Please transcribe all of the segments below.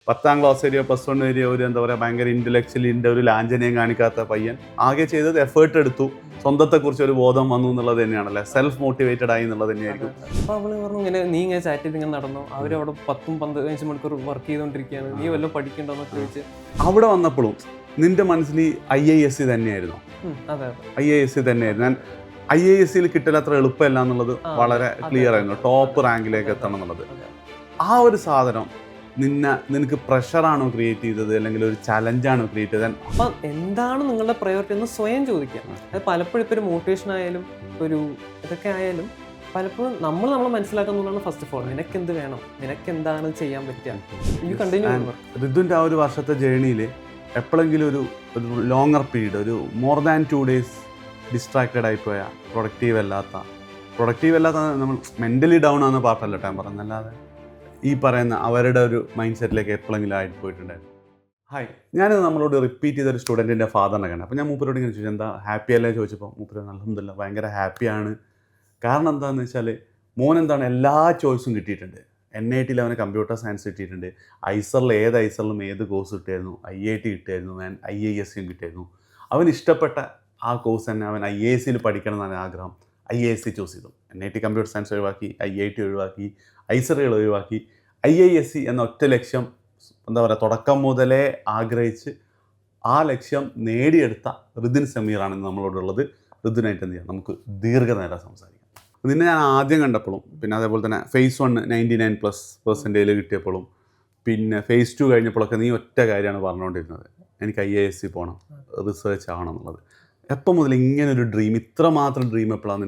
10ാം class വരെയോ plus one വരെയോ ഒരു എന്താ പറയുക ഭയങ്കര ഇന്റലക്ച്വലിൻ്റെ ഒരു ലാഞ്ചനയും കാണിക്കാത്ത പയ്യൻ ആകെ ചെയ്തത് എഫേർട്ട് എടുത്തു, സ്വന്തത്തെക്കുറിച്ച് ഒരു ബോധം വന്നു എന്നുള്ളത് തന്നെയാണല്ലേ, സെൽഫ് മോട്ടിവേറ്റഡ് ആയി എന്നുള്ളത് തന്നെയായിരിക്കും. അപ്പോൾ അവള് പറഞ്ഞു ഇങ്ങനെ നീ ഇങ്ങനെ ചാറ്റ് ചെയ്ത് ഇങ്ങനെ നടന്നു, അവരവിടെ 10-15 മണിക്കൂർ വർക്ക് ചെയ്തുകൊണ്ടിരിക്കുകയാണ്, നീ വല്ലതും പഠിക്കണ്ടോന്നൊക്കെ ചോദിച്ച്. അവിടെ വന്നപ്പോഴും നിന്റെ മനസ്സിൽ IAS തന്നെയായിരുന്നു. അതെ IAS തന്നെയായിരുന്നു. ഞാൻ IAS കിട്ടൽ അത്ര എളുപ്പമല്ല എന്നുള്ളത് വളരെ ക്ലിയർ ആയിരുന്നു. ടോപ്പ് റാങ്കിലേക്ക് എത്തണം എന്നുള്ളത്. ആ ഒരു സാധനം നിനക്ക് പ്രഷറാണോ ക്രിയേറ്റ് ചെയ്തത്, അല്ലെങ്കിൽ ഒരു ചലഞ്ചാണോ ക്രിയേറ്റ് ചെയ്തത്? അപ്പം എന്താണ് നിങ്ങളുടെ പ്രയോറിറ്റി എന്ന് സ്വയം ചോദിക്കാം. അത് പലപ്പോഴും ഇപ്പോൾ ഒരു മോട്ടിവേഷൻ ആയാലും ഒരു ഇതൊക്കെ ആയാലും പലപ്പോഴും നമ്മൾ മനസ്സിലാക്കുന്നതാണ് ഫസ്റ്റ് ഓഫ് ഓൾ. നിനക്ക് എന്ത് വേണം, നിനക്ക് എന്താണ് ചെയ്യാൻ പറ്റുക, യു കണ്ടിന്യൂ. ഋതുവിൻ്റെ ആ ഒരു വർഷത്തെ ജേണിയിൽ എപ്പോഴെങ്കിലും ഒരു ലോങ്ങർ പീരീഡ്, ഒരു മോർ ദാൻ 2 days ഡിസ്ട്രാക്റ്റഡ് ആയിപ്പോയ, പ്രൊഡക്റ്റീവ് അല്ലാത്ത നമ്മൾ മെൻ്റലി ഡൗൺ ആവുന്ന പാർട്ടല്ല ഞാൻ പറഞ്ഞല്ലാതെ ഈ പറയുന്ന അവരുടെ ഒരു മൈൻഡ് സെറ്റിലേക്ക് എപ്പോഴെങ്കിലും ആയിട്ട് പോയിട്ടുണ്ടായിരുന്നു. ഹായ്, ഞാനിത് നമ്മളോട് റിപ്പീറ്റ് ചെയ്തൊരു സ്റ്റുഡൻറ്റിൻ്റെ ഫാദറിനെ കണ്ടു. അപ്പോൾ ഞാൻ മൂപ്പരോട് ഇങ്ങനെ ചോദിച്ചു, എന്താ ഹാപ്പി അല്ലേ ചോദിച്ചപ്പോൾ മൂപ്പര് അൽഹംദുലില്ലാ ഭയങ്കര ഹാപ്പിയാണ്. കാരണം എന്താണെന്ന് വെച്ചാൽ മോൻ എന്താണ് എല്ലാ ചോയ്സും കിട്ടിയിട്ടുണ്ട്. NIT അവന് കമ്പ്യൂട്ടർ സയൻസ് കിട്ടിയിട്ടുണ്ട്, ഐസറിലും ഏത് കോഴ്സ് കിട്ടിയായിരുന്നു, IIT കിട്ടിയായിരുന്നു, IAS കിട്ടിയായിരുന്നു. അവന് ഇഷ്ടപ്പെട്ട ആ കോഴ്സ് തന്നെ അവൻ IAS പഠിക്കണം എന്നാണ് ആഗ്രഹം. IAS ചൂസ് ചെയ്തു. NIT കമ്പ്യൂട്ടർ സയൻസ് ഒഴിവാക്കി, IIT ഒഴിവാക്കി, ഐസറുകൾ ഒഴിവാക്കി, IAS എന്ന ഒറ്റ ലക്ഷ്യം എന്താ പറയുക തുടക്കം മുതലേ ആഗ്രഹിച്ച് ആ ലക്ഷ്യം നേടിയെടുത്ത ഋതുൻ സമീറാണ് നമ്മളോടുള്ളത്. ഋതുനായിട്ട് എന്ത് ചെയ്യാം, നമുക്ക് ദീർഘനേരം സംസാരിക്കാം. നിന്നെ ഞാൻ ആദ്യം കണ്ടപ്പോഴും, പിന്നെ അതേപോലെ തന്നെ phase 1 99+% കിട്ടിയപ്പോഴും, പിന്നെ phase 2 കഴിഞ്ഞപ്പോഴൊക്കെ നീ ഒറ്റ കാര്യമാണ് പറഞ്ഞുകൊണ്ടിരുന്നത്, എനിക്ക് IAS പോകണം, റിസർച്ച് ആവണം എന്നുള്ളത്. എപ്പോൾ മുതൽ ഇങ്ങനൊരു ഡ്രീം, ഇത്രമാത്രം ഡ്രീം എപ്പോഴാണ്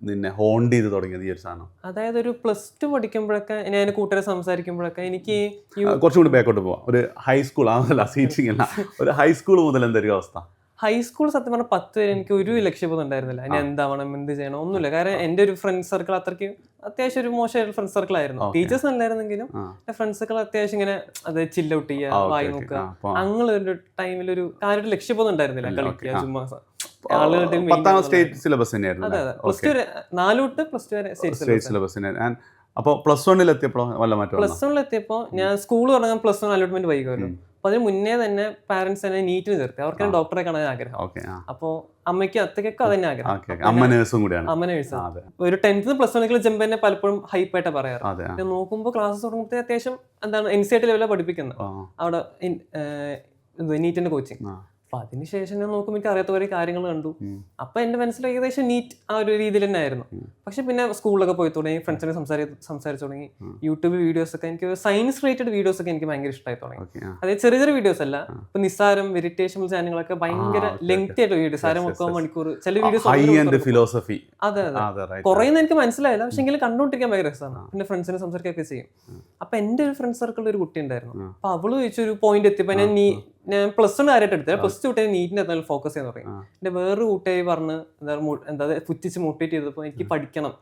നിന്നെ ഹോണ്ട് ചെയ്ത് തുടങ്ങിയത് ഈ ഒരു സാധനം? അതായത് ഒരു +2 പഠിക്കുമ്പോഴൊക്കെ ഞാൻ കൂട്ടുകാരെ സംസാരിക്കുമ്പോഴൊക്കെ എനിക്ക് കുറച്ചും കൂടി ബാക്കോട്ട് പോവാം. ഒരു ഹൈസ്കൂൾ അതല്ല, സീറ്റിംഗ് അല്ല, ഒരു ഹൈസ്കൂൾ മുതൽ എന്തായിരിക്കും അവസ്ഥ? ഹൈസ്കൂൾ സത്യം പറഞ്ഞാൽ 10 വരെ എനിക്ക് ഒരു ലക്ഷ്യബോധം ഉണ്ടായിരുന്നില്ല. ഇനി എന്താവണം, എന്ത് ചെയ്യണം, ഒന്നുമില്ല. കാരണം എൻ്റെ ഒരു ഫ്രണ്ട് സർക്കിൾ അത്രയ്ക്ക് അത്യാവശ്യം ഒരു മോശമായിട്ട് ഫ്രണ്ട് സർക്കിൾ ആയിരുന്നു. ടീച്ചേഴ്സ് നല്ലായിരുന്നെങ്കിലും ഫ്രണ്ട് സർക്കിൾ അത്യാവശ്യം ഇങ്ങനെ അത് ചില്ല് ഔട്ട് ചെയ്യുക, വായി നോക്കുക, അങ്ങനെ ഒരു ടൈമിലൊരു കാര്യമായിട്ട് ലക്ഷ്യബോധം ഉണ്ടായിരുന്നില്ല. കളിക്കുക, ചുമ്മാ ആളുകളുടെ. 10ാം സ്റ്റേറ്റ് സിലബസ് തന്നെയായിരുന്നു. അതെ, +2 വരെ 4 തൊട്ട് +2 വരെ സ്റ്റേറ്റ് സിലബസ് തന്നെയായിരുന്നു. അപ്പോൾ +1 എത്തിയപ്പോൾ വല്ല മാറ്റം? +1 എത്തിയപ്പോൾ ഞാൻ സ്കൂൾ തുടങ്ങാൻ +1 അലോട്ട്മെന്റ് വൈകുമല്ലോ. അപ്പോൾ അതിന് മുന്നേ തന്നെ പാരന്റ്സ് തന്നെ നീറ്റിന് ചേർത്തി. അവർക്ക് ഡോക്ടറെ കാണാൻ ആഗ്രഹം. അപ്പോൾ അമ്മയ്ക്കും അത്തക്കൊക്കെ അതന്നെ ആഗ്രഹം. അമ്മ നേഴ്സും കൂടിയാണ്. അമ്മ നേഴ്സാണ്. ഒരു 10th +1 ജമ്പ് തന്നെ പലപ്പോഴും ഹൈപ്പായിട്ടാണ് പറയാറ്. നോക്കുമ്പോൾ ക്ലാസ് തുടങ്ങുമ്പോൾ അത്യാവശ്യം എന്താണ് NCERT ലെവലാണ് പഠിപ്പിക്കുന്നത് അവിടെ നീറ്റിന്റെ കോച്ചിങ്. അപ്പോൾ അതിനുശേഷം ഞാൻ നോക്കുമ്പോൾ എനിക്ക് അറിയാത്ത കുറേ കാര്യങ്ങൾ കണ്ടു. അപ്പോൾ എൻ്റെ മനസ്സിൽ ഏകദേശം നീറ്റ് ആ ഒരു രീതിയിൽ തന്നെ ആയിരുന്നു. പക്ഷെ പിന്നെ സ്കൂളിലൊക്കെ പോയി തുടങ്ങി, ഫ്രണ്ട്സിനെ സംസാരിച്ച് തുടങ്ങി. യൂട്യൂബ് വീഡിയോസ് ഒക്കെ, എനിക്ക് സയൻസ് റിലേറ്റഡ് വീഡിയോസ് ഒക്കെ എനിക്ക് ഭയങ്കര ഇഷ്ടമായി തുടങ്ങി. അതായത് ചെറിയ ചെറിയ വീഡിയോസ് അല്ല, ഇപ്പൊ നിസ്സാരം വെരിറ്റേഷൻ ചാനലുകളൊക്കെ ഭയങ്കര ലെങ്തി ആയിട്ട് വീഡിയോസ്, 3 മണിക്കൂർ ചില വീഡിയോസ്. ഫിലോസഫി. അതെ കുറേ എനിക്ക് മനസ്സിലായില്ല, പക്ഷെ എങ്കിലും കണ്ടുകൊണ്ടിരിക്കാൻ ഭയങ്കര രസമാണ്. പിന്നെ ഫ്രണ്ട്സിനെ സംസാരിക്കുകയൊക്കെ ചെയ്യും. അപ്പൊ എൻ്റെ ഒരു ഫ്രണ്ട് സർക്കിളിൽ ഒരു കുട്ടി ഉണ്ടായിരുന്നു. അപ്പൊ അവള് ചോദിച്ചൊരു പോയിന്റ് എത്തിയപ്പോ ഞാൻ +1 കാര്യമായിട്ട് എടുത്തില്ല, +2 തൊട്ട് നീറ്റിന്റെ എന്തായാലും ഫോക്കസ് ചെയ്യാൻ തുടങ്ങി. എന്റെ വേറൊരു കൂട്ടുകാരി പറഞ്ഞ് എന്താ പുറ്റിച്ച് മോട്ടിവേറ്റ് ചെയ്തപ്പോൾ എനിക്ക് പഠിക്കണം,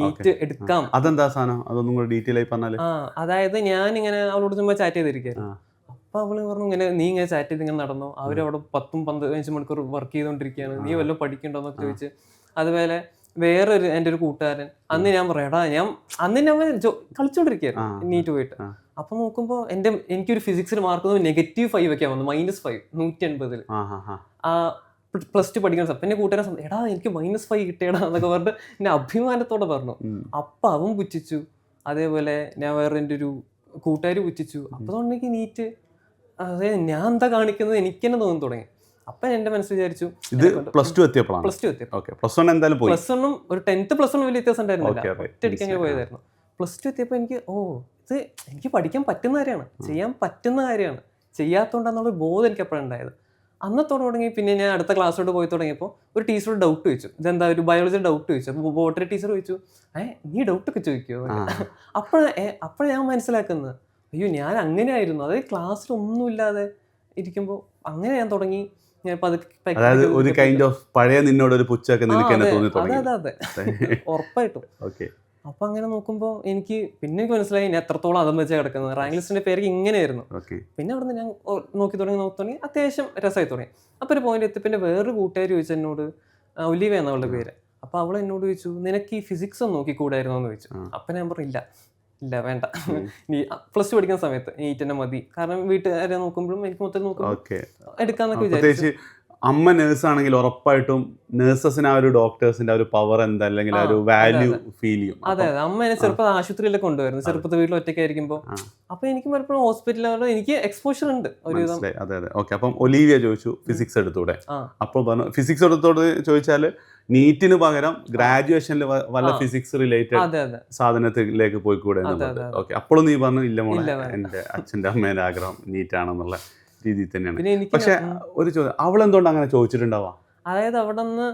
നീറ്റ് എടുക്കാം. അതെന്താ സാധനം, അതൊന്നും കൂടി ഡീറ്റെയിൽ ആയി പറഞ്ഞാല്? അതായത് ഞാൻ ഇങ്ങനെ അവളോട് ചുമ്മാ ചാറ്റ് ചെയ്തിരിക്കുകയായിരുന്നു. അപ്പൊ അവള് പറഞ്ഞു ഇങ്ങനെ നീ ഇങ്ങനെ ചാറ്റ് ചെയ്ത് ഇങ്ങനെ നടന്നു, അവരവിടെ 10-15 മണിക്കൂർ വർക്ക് ചെയ്തുകൊണ്ടിരിക്കുകയാണ്, നീ വല്ലതും പഠിക്കണ്ടോന്നൊക്കെ ചോദിച്ച്. അതുപോലെ വേറൊരു എൻ്റെ ഒരു കൂട്ടുകാരൻ, അന്ന് ഞാൻ പറയാടാ, അന്ന് ഞാൻ കളിച്ചോണ്ടിരിക്കുകയായിരുന്നു നീറ്റ് പോയിട്ട്. അപ്പൊ നോക്കുമ്പോ എനിക്കൊരു ഫിസിക്സിൽ മാർക്ക് -5 ഒക്കെ വന്നു, -5 180. ആ +2 പഠിക്കുന്ന സമയം എന്നെ കൂട്ടുകാരെ എടാ എനിക്ക് -5 കിട്ടിയടാ എന്നൊക്കെ പറഞ്ഞിട്ട് എന്നെ അഭിമാനത്തോടെ പറഞ്ഞു. അപ്പൊ അവൻ പുച്ഛിച്ചു. അതേപോലെ ഞാൻ വേറെ എൻ്റെ ഒരു കൂട്ടുകാർ പുച്ഛിച്ചു. അപ്പൊ തോന്നുന്നു നീറ്റ് അതായത് ഞാൻ എന്താ കാണിക്കുന്നത് എനിക്ക് തന്നെ തോന്നി തുടങ്ങി. അപ്പൊ എന്റെ മനസ്സിൽ വിചാരിച്ചു, ഇത് +2 എത്തിയപ്പോൾ +1 എന്തായാലും പോയി. +1 ഒരു 10th +1 വലിയ വ്യത്യാസം ഉണ്ടായിരുന്നില്ല, ഒറ്റയടിക്കാൻ പോയതായിരുന്നു. +2 എത്തിയപ്പോൾ എനിക്ക് ഇത് എനിക്ക് പഠിക്കാൻ പറ്റുന്ന കാര്യമാണ്, ചെയ്യാൻ പറ്റുന്ന കാര്യമാണ്, ചെയ്യാത്തതുകൊണ്ടാണെന്നുള്ള ബോധം എനിക്ക് എപ്പോഴും ഉണ്ടായത്. അന്നത്തോടെ തുടങ്ങി. പിന്നെ ഞാൻ അടുത്ത ക്ലാസ്സിലോട്ട് പോയി തുടങ്ങിയപ്പോൾ ഒരു ടീച്ചറോട് ഡൗട്ട് ചോദിച്ചു, ഇതെന്താ ഒരു ബയോളജി ഡൗട്ട് ചോദിച്ചു. അപ്പോൾ ബോട്ടറി ടീച്ചർ ചോദിച്ചു, നീ ഡൗട്ടൊക്കെ ചോദിക്കുമോ? അപ്പോഴാണ് ഞാൻ മനസ്സിലാക്കുന്നത്, അയ്യോ ഞാൻ അങ്ങനെ ആയിരുന്നു. അതായത് ക്ലാസ്സിലൊന്നുമില്ലാതെ ഇരിക്കുമ്പോൾ അങ്ങനെ ഞാൻ തുടങ്ങി. ഒരു കൈൻഡ് ഓഫ് പഴയ നിന്നോട് ഒരു പുച്ഛമൊക്കെ നിനക്ക് തന്നെ തോന്നി തുടങ്ങി. അതെ ഉറപ്പായിട്ടും. അപ്പൊ അങ്ങനെ നോക്കുമ്പോൾ എനിക്ക് പിന്നെ മനസ്സിലായി ഞാൻ എത്രത്തോളം അതം വെച്ചാൽ കിടക്കുന്നത്. റാങ്ക് ലിസ്റ്റിന്റെ പേര് ഇങ്ങനെയായിരുന്നു. പിന്നെ അവിടെ നിന്ന് ഞാൻ നോക്കി തുടങ്ങി അത്യാവശ്യം രസമായി തുടങ്ങി. അപ്പൊ ഒരു പോയിന്റ് എത്തി. പിന്നെ വേറൊരു കൂട്ടുകാർ ചോദിച്ചു എന്നോട്, ഒലിവ എന്നവളുടെ പേര്. അപ്പൊ അവൾ എന്നോട് ചോദിച്ചു, നിനക്ക് ഈ ഫിസിക്സ് ഒന്ന് നോക്കിക്കൂടായിരുന്നോ എന്ന് ചോദിച്ചു. അപ്പൊ ഞാൻ പറഞ്ഞില്ല, ഇല്ല വേണ്ട, നീ പ്ലസ് ടു പഠിക്കുന്ന സമയത്ത് നീറ്റ് തന്നെ മതി, കാരണം വീട്ടുകാരെ നോക്കുമ്പോഴും എനിക്ക് മൊത്തം നോക്കുമ്പോൾ എടുക്കാന്നൊക്കെ വിചാരിച്ചു. അമ്മ നേഴ്സ് ആണെങ്കിൽ ഉറപ്പായിട്ടും നേഴ്സസിന് ആ ഒരു ഡോക്ടേഴ്സിന്റെ ആ ഒരു പവർ എന്താ അല്ലെങ്കിൽ ആ ഒരു വാല്യൂ ഫീൽ ചെയ്യും. അതെ അമ്മ എന്നെ ചെറുപ്പം ആശുപത്രിയിലൊക്കെ കൊണ്ടുവരുന്നു, ചെറുപ്പത്തിൽ വീട്ടിൽ ഒറ്റയ്ക്കായിരിക്കുമ്പോൾ. അപ്പൊ എനിക്ക് പലപ്പോഴും ഹോസ്പിറ്റലിൽ എനിക്ക് എക്സ്പോഷർ ഉണ്ട് ഒരു വിധം. അതെ അതെ ഓക്കെ. അപ്പം ഒലീവിയ ചോദിച്ചു ഫിസിക്സ് എടുത്തൂടെ, അപ്പോൾ പറഞ്ഞു ഫിസിക്സ് എടുത്തോട് ചോദിച്ചാല് നീറ്റിന് പകരം ഗ്രാജുവേഷനിൽ വല്ല ഫിസിക്സ് റിലേറ്റഡ് സാധനത്തിലേക്ക് പോയിക്കൂടെ. ഓക്കെ, അപ്പോഴും നീ പറഞ്ഞു ഇല്ല മോളെ, എന്റെ അച്ഛന്റെ അമ്മേന്റെ ആഗ്രഹം നീറ്റാണെന്നുള്ള രീതിയിൽ തന്നെയാണ്. പക്ഷെ ഒരു ചോദ്യം, അവളെന്തുകൊണ്ട് അങ്ങനെ ചോദിച്ചിട്ടുണ്ടാവാം? അതായത് അവിടെ നിന്ന്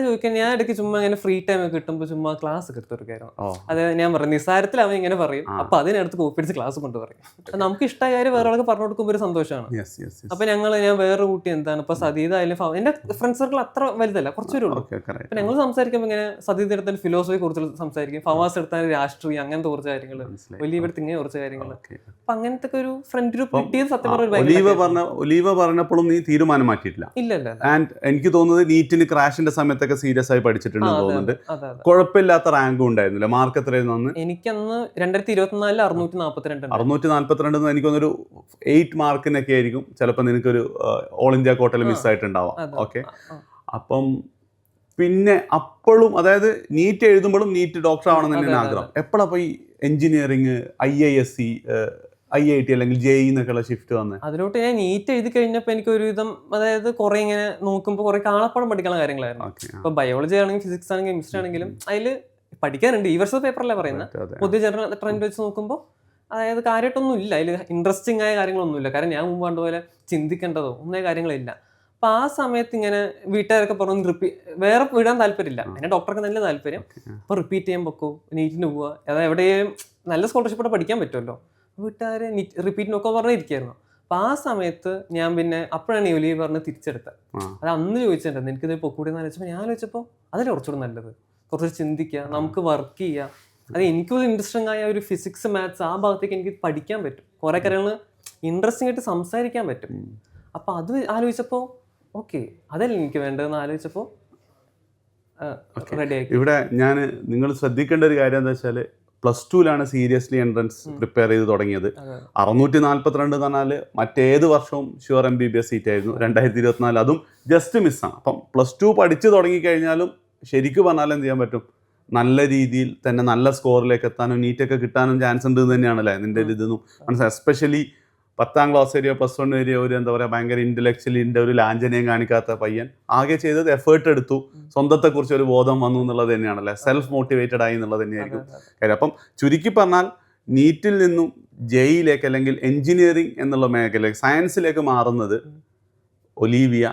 ചോദിക്കാൻ ഞാൻ ഇടയ്ക്ക് ചുമ്മാ ഇങ്ങനെ ഫ്രീ ടൈം ഒക്കെ കിട്ടുമ്പോൾ ചുമ്മാ ക്ലാസ് ഒക്കെ എടുത്ത് കൊടുക്കായിരുന്നു. അതായത് ഞാൻ പറഞ്ഞു നിസ്സാരത്തിൽ അവൻ ഇങ്ങനെ പറയും, അപ്പൊ അതിനടുത്ത് കോപ്പി അടിച്ച് ക്ലാസ് കൊണ്ട് പറയും. നമുക്ക് ഇഷ്ടമായ കാര്യം വേറെ ആൾക്ക് പറഞ്ഞു കൊടുക്കുമ്പോൾ ഒരു സന്തോഷമാണ്. അപ്പൊ ഞാൻ വേറെ കുട്ടി എന്താണ് ഇപ്പൊ സതീത ആയാലും എന്റെ ഫ്രണ്ട് സർക്കിൾ അത്ര വലുതല്ല, കുറച്ചുപേരുള്ളൂ. അപ്പൊ ഞങ്ങൾ സംസാരിക്കുമ്പോൾ ഇങ്ങനെ സതീത എടുത്താൽ ഫിലോസഫിയെ കുറിച്ച് സംസാരിക്കും, ഫവാസ് എടുത്താൽ രാഷ്ട്രീയം അങ്ങനത്തെ കുറച്ച് കാര്യങ്ങൾ, ഒലീവ എടുത്ത് ഇങ്ങനെ കുറച്ച് കാര്യങ്ങൾ. അപ്പൊ അങ്ങനത്തെ ഒരു ഫ്രണ്ട് ഗ്രൂപ്പ് കിട്ടിയത് സത്യം ഒലീവ പറഞ്ഞപ്പോഴും നീ തീരുമാനം മാറ്റിയിട്ടില്ല? ഇല്ലല്ല. ആൻഡ് എനിക്ക് തോന്നുന്നത് നീറ്റിന് ക്രാഷിന്റെ സമയത്തൊക്കെ സീരിയസ് ആയി പഠിച്ചിട്ടുണ്ടെന്ന് തോന്നുന്നുണ്ട്. കുഴപ്പമില്ലാത്ത റാങ്കും ഉണ്ടായിരുന്നില്ല. മാർക്ക് എത്രയായിരുന്നു? എനിക്കന്ന് 2024 642. എനിക്ക് തോന്നുന്നൊരു 8 മാർക്കിനൊക്കെ ആയിരിക്കും ചിലപ്പോൾ നിനക്കൊരു ഓൾ ഇന്ത്യ കോട്ടയിൽ മിസ്സായിട്ടുണ്ടാവാം. ഓക്കെ, അപ്പം പിന്നെ അപ്പോഴും അതായത് നീറ്റ് എഴുതുമ്പോഴും നീറ്റ് ഡോക്ടർ ആവണം തന്നെയാണ് ആഗ്രഹം. എപ്പോഴപ്പോൾ ഈ എഞ്ചിനീയറിങ്, IISc, IIT അല്ലെങ്കിൽ JEE എന്നൊക്കെയുള്ള ഷിഫ്റ്റ് വന്ന്? അതിലോട്ട് ഞാൻ നീറ്റ് എഴുതി കഴിഞ്ഞപ്പോൾ എനിക്ക് ഒരുവിധം അതായത് കുറെ ഇങ്ങനെ നോക്കുമ്പോൾ കുറെ കാണാപ്പാടം പഠിക്കാനുള്ള കാര്യങ്ങളായിരുന്നു. ഇപ്പൊ ബയോളജി ആണെങ്കിലും ഫിസിക്സ് ആണെങ്കിലും കെമിസ്ട്രി ആണെങ്കിലും അതിൽ പഠിക്കാനുണ്ട്. ഈ വർഷത്തെ പേപ്പറല്ലേ പറയുന്നത്, പൊതു ജനറൽ ട്രെൻഡ് വെച്ച് നോക്കുമ്പോൾ അതായത് കാര്യമായിട്ടൊന്നും ഇല്ല അതിൽ, ഇൻട്രസ്റ്റിംഗ് ആയ കാര്യങ്ങളൊന്നുമില്ല. കാരണം ഞാൻ മുമ്പ് കണ്ടപോലെ ചിന്തിക്കേണ്ടതോ ഒന്നേ കാര്യങ്ങളില്ല. അപ്പൊ ആ സമയത്ത് ഇങ്ങനെ വീട്ടുകാരൊക്കെ പറഞ്ഞു വേറെ വിടാൻ താല്പര്യമില്ല, എന്നെ ഡോക്ടർക്ക് നല്ല താല്പര്യം. അപ്പൊ റിപ്പീറ്റ് ചെയ്യാൻ പൊക്കോ, നീറ്റിന് പോവുക, അതായത് എവിടെയും നല്ല സ്കോളർഷിപ്പോടെ പഠിക്കാൻ പറ്റുമല്ലോ. വീട്ടുകാരെ റിപ്പീറ്റ് നോക്കാൻ പറഞ്ഞിരിക്കുകയായിരുന്നു. അപ്പൊ ആ സമയത്ത് ഞാൻ പിന്നെ അപ്പോഴാണ് ഒലീവ പറഞ്ഞ് തിരിച്ചെടുത്തത്. അത് അന്ന് ചോദിച്ചിട്ടുണ്ട് എനിക്കിത് പൊക്കൂടെ എന്ന് ആലോചിച്ചപ്പോൾ ഞാൻ ആലോചിച്ചപ്പോൾ അതല്ലേ കുറച്ചുകൂടെ നല്ലത്, കുറച്ച് ചിന്തിക്കുക, നമുക്ക് വർക്ക് ചെയ്യാം. അത് എനിക്കൊരു ഇൻട്രസ്റ്റിംഗ് ആയ ഒരു ഫിസിക്സ് മാത്സ് ആ ഭാഗത്തേക്ക് എനിക്ക് പഠിക്കാൻ പറ്റും, കുറെ കാര്യങ്ങൾ ഇൻട്രസ്റ്റിംഗ് ആയിട്ട് സംസാരിക്കാൻ പറ്റും. അപ്പൊ അത് ആലോചിച്ചപ്പോൾ ഓക്കെ അതല്ലേ എനിക്ക് വേണ്ടതെന്ന് ആലോചിച്ചപ്പോൾ റെഡി ആയി. ഇവിടെ ഞാൻ നിങ്ങൾ ശ്രദ്ധിക്കേണ്ട ഒരു കാര്യം എന്താ വെച്ചാൽ +2 സീരിയസ്ലി എൻട്രൻസ് പ്രിപ്പയർ ചെയ്ത് തുടങ്ങിയത്. 642 എന്ന് പറഞ്ഞാൽ മറ്റേത് വർഷവും ഷുവർ MBBS സീറ്റ് ആയിരുന്നു. 2024 അതും ജസ്റ്റ് മിസ്സാണ്. അപ്പം +2 പഠിച്ചു തുടങ്ങിക്കഴിഞ്ഞാലും ശരിക്കും പറഞ്ഞാൽ എന്ത് ചെയ്യാൻ പറ്റും, നല്ല രീതിയിൽ തന്നെ നല്ല സ്കോറിലേക്ക് എത്താനും നീറ്റൊക്കെ കിട്ടാനും ചാൻസ് ഉണ്ട് തന്നെയാണല്ലേ നിൻ്റെ ഇതൊന്നും മനസ്സിലായി. എസ്പെഷ്യലി 10ാം ക്ലാസ് വരെയോ +1 വരെയോ ഒരു എന്താ പറയുക ഭയങ്കര ഇൻ്റലക്ച്വലിൻ്റെ ഒരു ലാഞ്ചനയും കാണിക്കാത്ത പയ്യൻ ആകെ ചെയ്തത് എഫേർട്ട് എടുത്തു, സ്വന്തത്തെക്കുറിച്ച് ഒരു ബോധം വന്നു എന്നുള്ളത് തന്നെയാണല്ലേ, സെൽഫ് മോട്ടിവേറ്റഡ് ആയി എന്നുള്ളത് തന്നെയായിരിക്കും കാര്യം. അപ്പം ചുരുക്കി പറഞ്ഞാൽ നീറ്റിൽ നിന്നും JEEലേക്ക് അല്ലെങ്കിൽ എൻജിനീയറിംഗ് എന്നുള്ള മേഖല സയൻസിലേക്ക് മാറുന്നത് ഒലീവിയ,